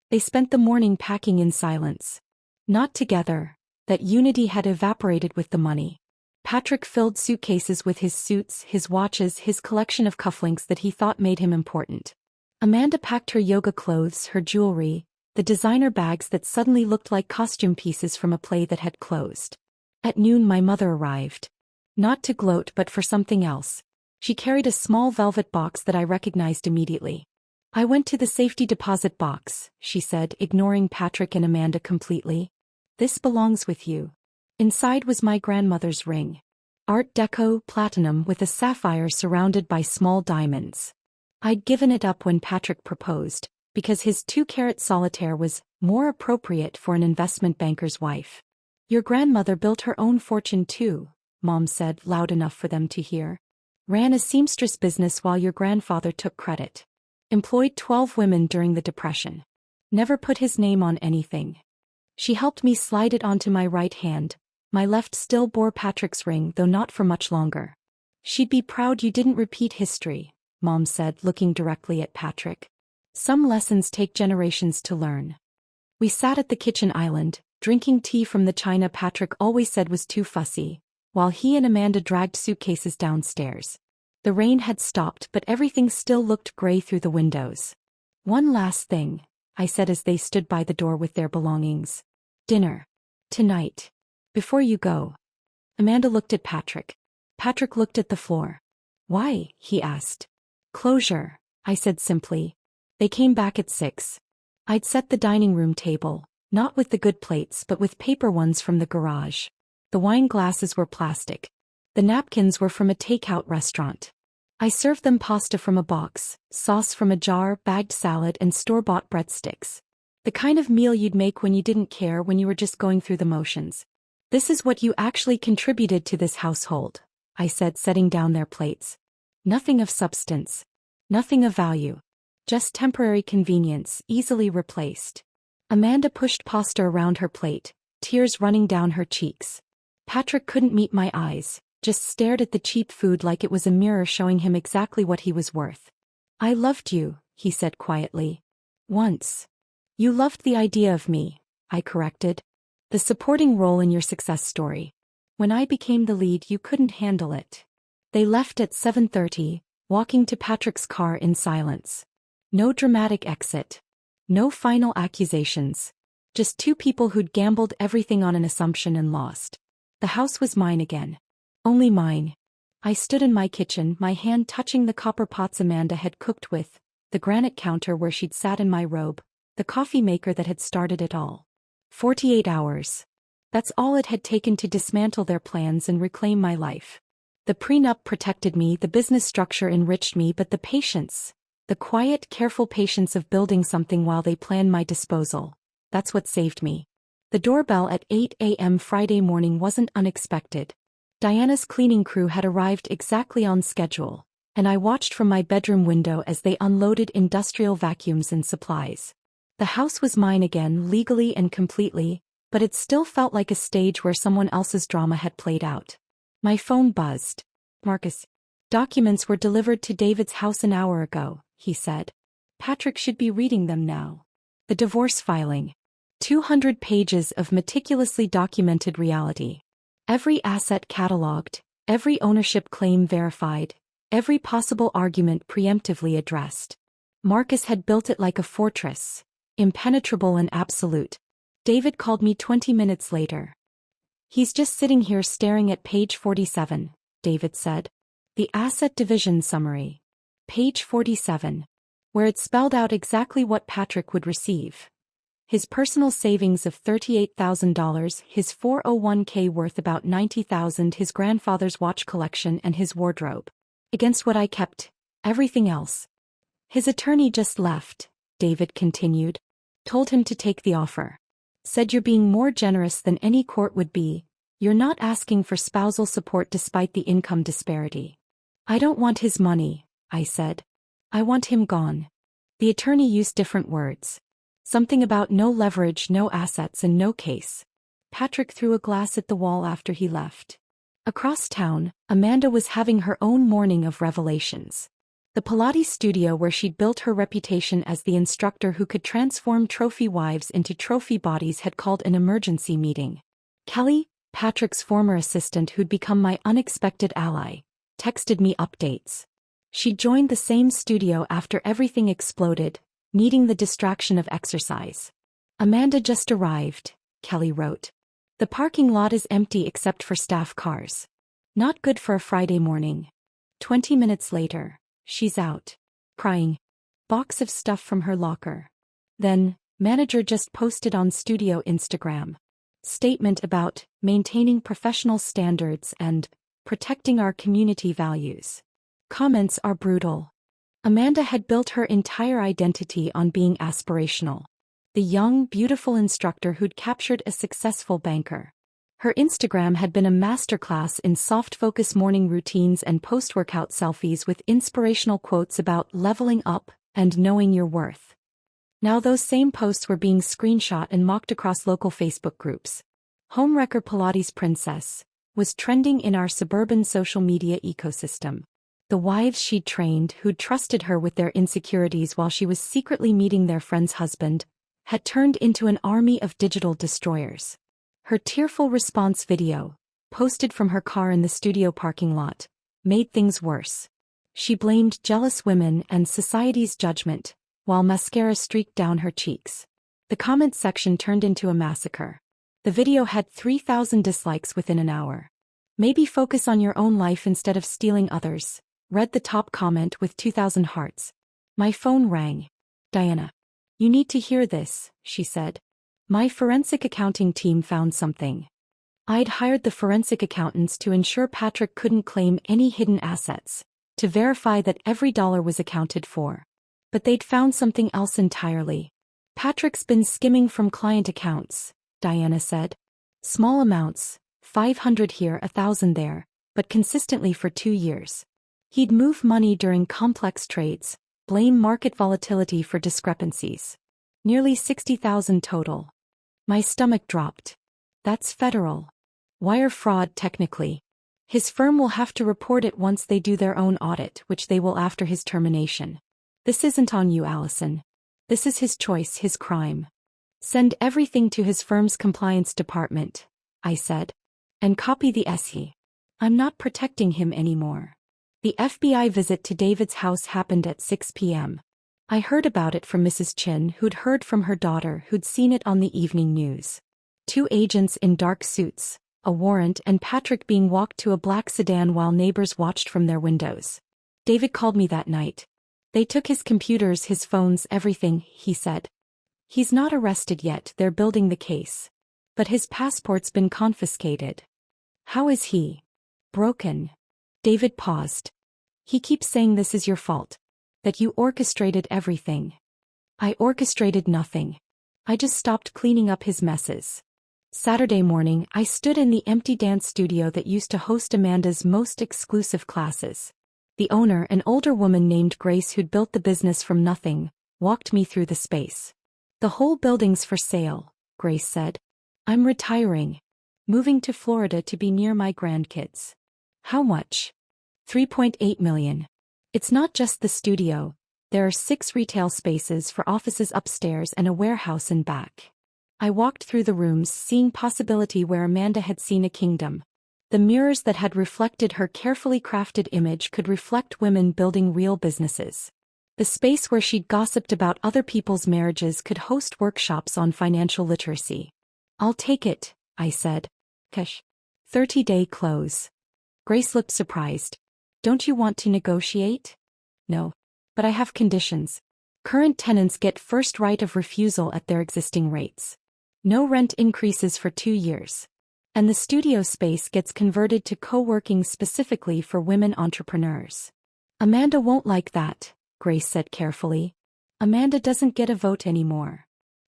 They spent the morning packing in silence. Not together. That unity had evaporated with the money. Patrick filled suitcases with his suits, his watches, his collection of cufflinks that he thought made him important. Amanda packed her yoga clothes, her jewelry, the designer bags that suddenly looked like costume pieces from a play that had closed. At noon my mother arrived. Not to gloat but for something else. She carried a small velvet box that I recognized immediately. I went to the safety deposit box, she said, ignoring Patrick and Amanda completely. This belongs with you. Inside was my grandmother's ring. Art Deco platinum with a sapphire surrounded by small diamonds. I'd given it up when Patrick proposed, because his 2-carat solitaire was more appropriate for an investment banker's wife. Your grandmother built her own fortune too, Mom said loud enough for them to hear. Ran a seamstress business while your grandfather took credit. Employed 12 women during the Depression. Never put his name on anything. She helped me slide it onto my right hand. My left still bore Patrick's ring, though not for much longer. She'd be proud you didn't repeat history, Mom said, looking directly at Patrick. Some lessons take generations to learn. We sat at the kitchen island, drinking tea from the china Patrick always said was too fussy, while he and Amanda dragged suitcases downstairs. The rain had stopped, but everything still looked gray through the windows. One last thing, I said as they stood by the door with their belongings. Dinner. Tonight. Before you go. Amanda looked at Patrick. Patrick looked at the floor. Why? He asked. Closure, I said simply. They came back at 6. I'd set the dining room table, not with the good plates but with paper ones from the garage. The wine glasses were plastic. The napkins were from a takeout restaurant. I served them pasta from a box, sauce from a jar, bagged salad and store-bought breadsticks. The kind of meal you'd make when you didn't care, when you were just going through the motions. This is what you actually contributed to this household, I said, setting down their plates. Nothing of substance. Nothing of value. Just temporary convenience, easily replaced. Amanda pushed pasta around her plate, tears running down her cheeks. Patrick couldn't meet my eyes, just stared at the cheap food like it was a mirror showing him exactly what he was worth. I loved you, he said quietly. Once. You loved the idea of me, I corrected. The supporting role in your success story. When I became the lead, you couldn't handle it. They left at 7:30, walking to Patrick's car in silence. No dramatic exit. No final accusations. Just two people who'd gambled everything on an assumption and lost. The house was mine again. Only mine. I stood in my kitchen, my hand touching the copper pots Amanda had cooked with, the granite counter where she'd sat in my robe, the coffee maker that had started it all. 48 hours. That's all it had taken to dismantle their plans and reclaim my life. The prenup protected me, the business structure enriched me, but the patience, the quiet, careful patience of building something while they planned my disposal, that's what saved me. The doorbell at 8 a.m. Friday morning wasn't unexpected. Diana's cleaning crew had arrived exactly on schedule, and I watched from my bedroom window as they unloaded industrial vacuums and supplies. The house was mine again, legally and completely, but it still felt like a stage where someone else's drama had played out. My phone buzzed. Marcus. Documents were delivered to David's house an hour ago, he said. Patrick should be reading them now. The divorce filing. 200 pages of meticulously documented reality. Every asset catalogued, every ownership claim verified, every possible argument preemptively addressed. Marcus had built it like a fortress, impenetrable and absolute. David called me 20 minutes later. He's just sitting here staring at page 47, David said. The asset division summary. Page 47. Where it spelled out exactly what Patrick would receive. His personal savings of $38,000, his 401k worth about $90,000, his grandfather's watch collection and his wardrobe. Against what I kept, everything else. His attorney just left, David continued. Told him to take the offer. Said you're being more generous than any court would be. You're not asking for spousal support despite the income disparity. I don't want his money, I said. I want him gone. The attorney used different words. Something about no leverage, no assets and no case. Patrick threw a glass at the wall after he left. Across town, Amanda was having her own morning of revelations. The Pilates studio where she'd built her reputation as the instructor who could transform trophy wives into trophy bodies had called an emergency meeting. Kelly, Patrick's former assistant who'd become my unexpected ally, texted me updates. She joined the same studio after everything exploded, needing the distraction of exercise. Amanda just arrived, Kelly wrote. The parking lot is empty except for staff cars. Not good for a Friday morning. 20 minutes later. She's out. Crying. Box of stuff from her locker. Then, manager just posted on studio Instagram. Statement about maintaining professional standards and protecting our community values. Comments are brutal. Amanda had built her entire identity on being aspirational. The young, beautiful instructor who'd captured a successful banker. Her Instagram had been a masterclass in soft-focus morning routines and post-workout selfies with inspirational quotes about leveling up and knowing your worth. Now those same posts were being screenshot and mocked across local Facebook groups. Homewrecker Pilates Princess was trending in our suburban social media ecosystem. The wives she'd trained, who'd trusted her with their insecurities while she was secretly meeting their friend's husband, had turned into an army of digital destroyers. Her tearful response video, posted from her car in the studio parking lot, made things worse. She blamed jealous women and society's judgment, while mascara streaked down her cheeks. The comment section turned into a massacre. The video had 3,000 dislikes within an hour. Maybe focus on your own life instead of stealing others, read the top comment with 2,000 hearts. My phone rang. Diana. You need to hear this, she said. My forensic accounting team found something. I'd hired the forensic accountants to ensure Patrick couldn't claim any hidden assets, to verify that every dollar was accounted for. But they'd found something else entirely. Patrick's been skimming from client accounts, Diana said. Small amounts, 500 here, 1,000 there, but consistently for 2 years. He'd move money during complex trades, blame market volatility for discrepancies. Nearly 60,000 total. My stomach dropped. That's federal. Wire fraud technically. His firm will have to report it once they do their own audit, which they will after his termination. This isn't on you, Allison. This is his choice, his crime. Send everything to his firm's compliance department, I said. And copy the SE. I'm not protecting him anymore. The FBI visit to David's house happened at 6 p.m. I heard about it from Mrs. Chin, who'd heard from her daughter, who'd seen it on the evening news. 2 agents in dark suits, a warrant, and Patrick being walked to a black sedan while neighbors watched from their windows. David called me that night. They took his computers, his phones, everything, he said. He's not arrested yet, they're building the case. But his passport's been confiscated. How is he? Broken. David paused. He keeps saying this is your fault. That you orchestrated everything. I orchestrated nothing. I just stopped cleaning up his messes. Saturday morning, I stood in the empty dance studio that used to host Amanda's most exclusive classes. The owner, an older woman named Grace who'd built the business from nothing, walked me through the space. The whole building's for sale, Grace said. I'm retiring. Moving to Florida to be near my grandkids. How much? $3.8 million. It's not just the studio. There are 6 retail spaces for offices upstairs and a warehouse in back. I walked through the rooms, seeing possibility where Amanda had seen a kingdom. The mirrors that had reflected her carefully crafted image could reflect women building real businesses. The space where she'd gossiped about other people's marriages could host workshops on financial literacy. I'll take it, I said. Cash. 30-day close. Grace looked surprised. Don't you want to negotiate? No. But I have conditions. Current tenants get first right of refusal at their existing rates. No rent increases for 2 years. And the studio space gets converted to co-working specifically for women entrepreneurs. Amanda won't like that, Grace said carefully. Amanda doesn't get a vote anymore.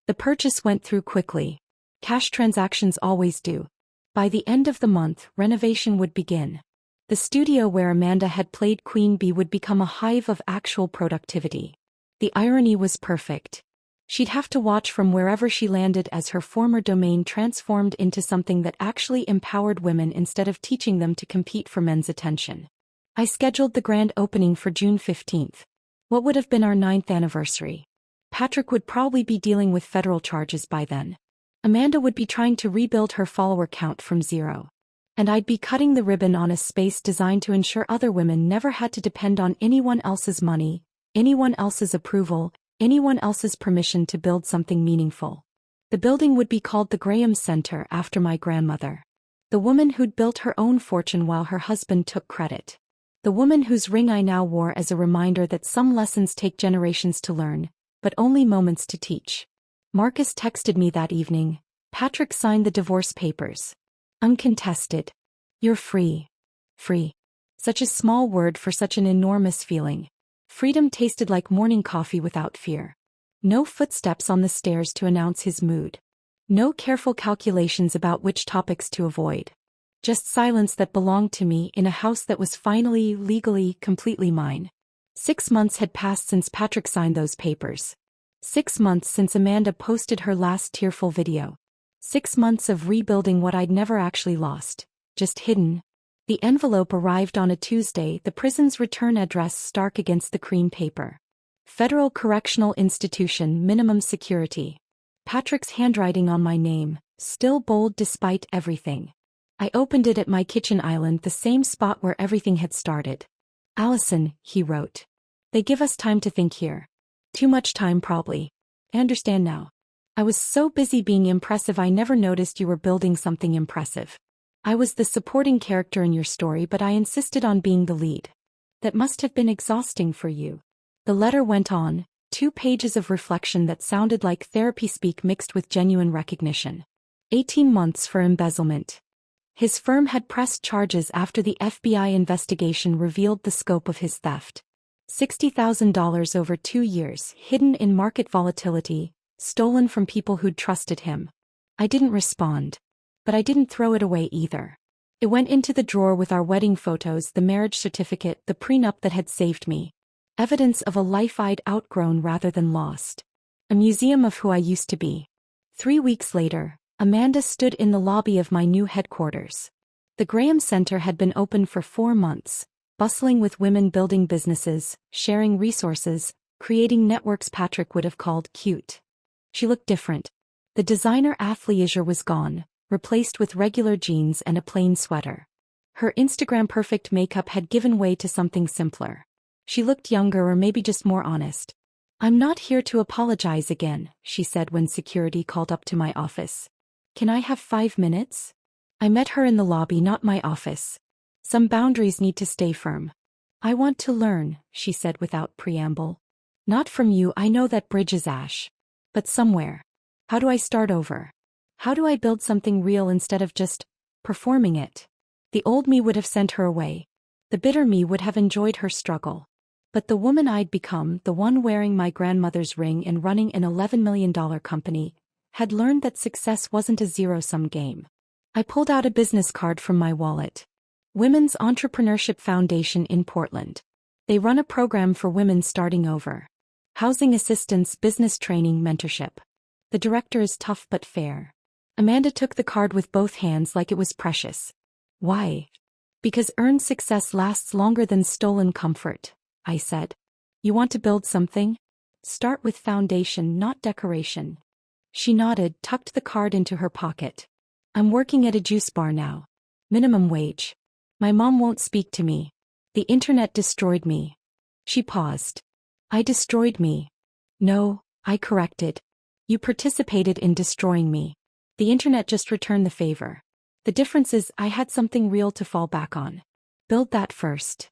The purchase went through quickly. Cash transactions always do. By the end of the month, renovation would begin. The studio where Amanda had played Queen Bee would become a hive of actual productivity. The irony was perfect. She'd have to watch from wherever she landed as her former domain transformed into something that actually empowered women instead of teaching them to compete for men's attention. I scheduled the grand opening for June 15th. What would have been our 9th anniversary? Patrick would probably be dealing with federal charges by then. Amanda would be trying to rebuild her follower count from 0. And I'd be cutting the ribbon on a space designed to ensure other women never had to depend on anyone else's money, anyone else's approval, anyone else's permission to build something meaningful. The building would be called the Graham Center after my grandmother. The woman who'd built her own fortune while her husband took credit. The woman whose ring I now wore as a reminder that some lessons take generations to learn, but only moments to teach. Marcus texted me that evening. Patrick signed the divorce papers. Uncontested. You're free. Free. Such a small word for such an enormous feeling. Freedom tasted like morning coffee without fear. No footsteps on the stairs to announce his mood. No careful calculations about which topics to avoid. Just silence that belonged to me in a house that was finally, legally, completely mine. 6 months had passed since Patrick signed those papers. 6 months since Amanda posted her last tearful video. 6 months of rebuilding what I'd never actually lost, just hidden. The envelope arrived on a Tuesday, the prison's return address stark against the cream paper. Federal Correctional Institution, minimum security. Patrick's handwriting on my name, still bold despite everything. I opened it at my kitchen island, the same spot where everything had started. Allison, he wrote. They give us time to think here. Too much time probably. I understand now. I was so busy being impressive I never noticed you were building something impressive. I was the supporting character in your story, but I insisted on being the lead. That must have been exhausting for you. The letter went on, 2 pages of reflection that sounded like therapy speak mixed with genuine recognition. 18 months for embezzlement. His firm had pressed charges after the FBI investigation revealed the scope of his theft. $60,000 over 2 years, hidden in market volatility, stolen from people who'd trusted him. I didn't respond. But I didn't throw it away either. It went into the drawer with our wedding photos, the marriage certificate, the prenup that had saved me. Evidence of a life I'd outgrown rather than lost. A museum of who I used to be. 3 weeks later, Amanda stood in the lobby of my new headquarters. The Graham Center had been open for 4 months, bustling with women building businesses, sharing resources, creating networks Patrick would have called cute. She looked different. The designer athleisure was gone, replaced with regular jeans and a plain sweater. Her Instagram-perfect makeup had given way to something simpler. She looked younger, or maybe just more honest. "I'm not here to apologize again," she said when security called up to my office. "Can I have 5 minutes?" I met her in the lobby, not my office. "Some boundaries need to stay firm." "I want to learn," she said without preamble. "Not from you, I know that bridge is ash. But somewhere. How do I start over? How do I build something real instead of just performing it?" The old me would have sent her away. The bitter me would have enjoyed her struggle. But the woman I'd become, the one wearing my grandmother's ring and running an $11 million company, had learned that success wasn't a zero-sum game. I pulled out a business card from my wallet. Women's Entrepreneurship Foundation in Portland. They run a program for women starting over. Housing assistance, business training, mentorship. The director is tough but fair. Amanda took the card with both hands like it was precious. "Why?" "Because earned success lasts longer than stolen comfort," I said. "You want to build something? Start with foundation, not decoration." She nodded, tucked the card into her pocket. "I'm working at a juice bar now. Minimum wage. My mom won't speak to me. The internet destroyed me." She paused. "I destroyed me." "No," I corrected. "You participated in destroying me. The internet just returned the favor. The difference is I had something real to fall back on. Build that first."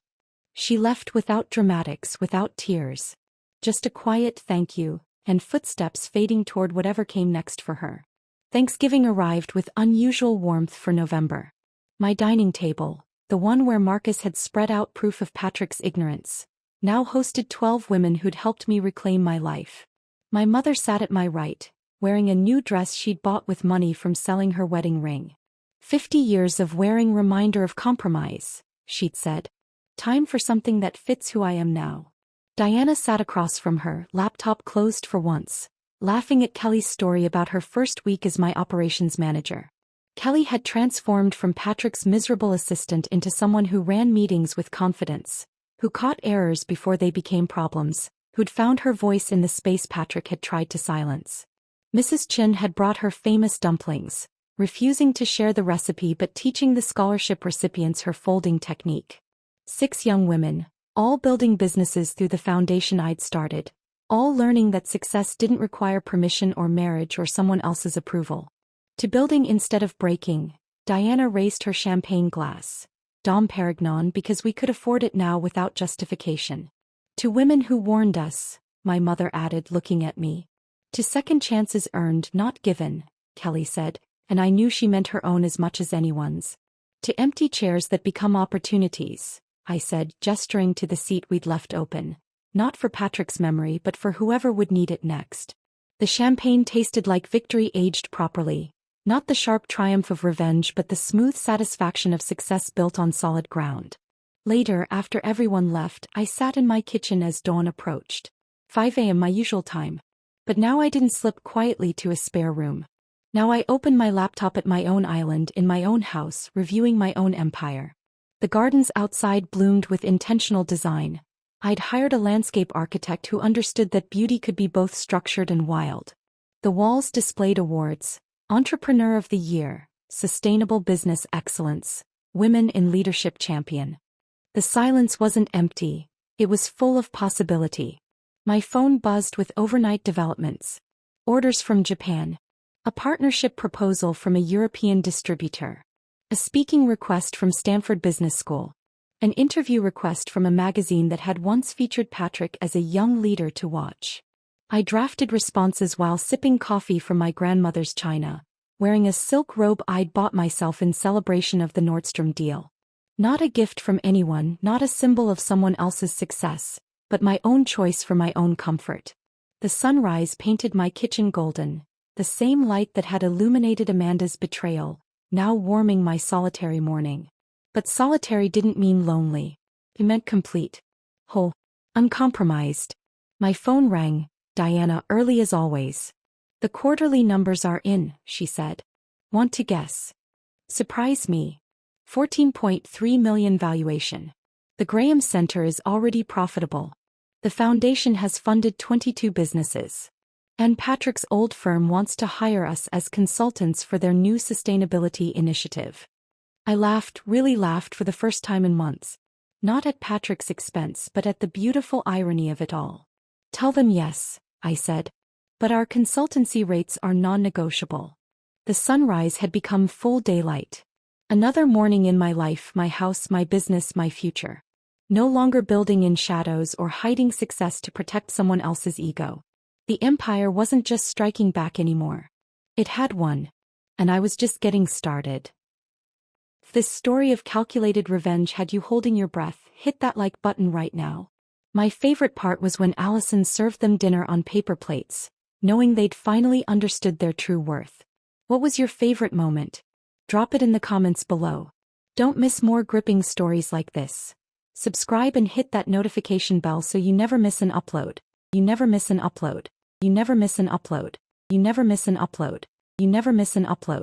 She left without dramatics, without tears. Just a quiet thank you, and footsteps fading toward whatever came next for her. Thanksgiving arrived with unusual warmth for November. My dining table, the one where Marcus had spread out proof of Patrick's ignorance, now hosted 12 women who'd helped me reclaim my life. My mother sat at my right, wearing a new dress she'd bought with money from selling her wedding ring. 50 years of wearing, reminder of compromise, she'd said. Time for something that fits who I am now. Diana sat across from her, laptop closed for once, laughing at Kelly's story about her first week as my operations manager. Kelly had transformed from Patrick's miserable assistant into someone who ran meetings with confidence, who caught errors before they became problems, who'd found her voice in the space Patrick had tried to silence. Mrs. Chin had brought her famous dumplings, refusing to share the recipe but teaching the scholarship recipients her folding technique. 6 young women, all building businesses through the foundation I'd started, all learning that success didn't require permission or marriage or someone else's approval. To building instead of breaking, Diana raised her champagne glass. Dom Perignon, because we could afford it now without justification. To women who warned us, my mother added, looking at me. To second chances earned, not given, Kelly said, and I knew she meant her own as much as anyone's. To empty chairs that become opportunities, I said, gesturing to the seat we'd left open. Not for Patrick's memory but for whoever would need it next. The champagne tasted like victory aged properly. Not the sharp triumph of revenge but the smooth satisfaction of success built on solid ground. Later, after everyone left, I sat in my kitchen as dawn approached. 5 a.m. my usual time. But now I didn't slip quietly to a spare room. Now I opened my laptop at my own island in my own house, reviewing my own empire. The gardens outside bloomed with intentional design. I'd hired a landscape architect who understood that beauty could be both structured and wild. The walls displayed awards: Entrepreneur of the Year, Sustainable Business Excellence, Women in Leadership Champion. The silence wasn't empty, it was full of possibility. My phone buzzed with overnight developments. Orders from Japan. A partnership proposal from a European distributor. A speaking request from Stanford Business School. An interview request from a magazine that had once featured Patrick as a young leader to watch. I drafted responses while sipping coffee from my grandmother's china, wearing a silk robe I'd bought myself in celebration of the Nordstrom deal. Not a gift from anyone, not a symbol of someone else's success, but my own choice for my own comfort. The sunrise painted my kitchen golden, the same light that had illuminated Amanda's betrayal, now warming my solitary morning. But solitary didn't mean lonely. It meant complete. Whole. Uncompromised. My phone rang. Diana, early as always. The quarterly numbers are in, she said. Want to guess? Surprise me. 14.3 million valuation. The Graham Center is already profitable. The foundation has funded 22 businesses. And Patrick's old firm wants to hire us as consultants for their new sustainability initiative. I laughed, really laughed for the first time in months. Not at Patrick's expense but at the beautiful irony of it all. Tell them yes, I said. But our consultancy rates are non-negotiable. The sunrise had become full daylight. Another morning in my life, my house, my business, my future. No longer building in shadows or hiding success to protect someone else's ego. The empire wasn't just striking back anymore. It had won. And I was just getting started. If this story of calculated revenge had you holding your breath, hit that like button right now. My favorite part was when Allison served them dinner on paper plates, knowing they'd finally understood their true worth. What was your favorite moment? Drop it in the comments below. Don't miss more gripping stories like this. Subscribe and hit that notification bell so you never miss an upload. You never miss an upload. You never miss an upload. You never miss an upload. You never miss an upload.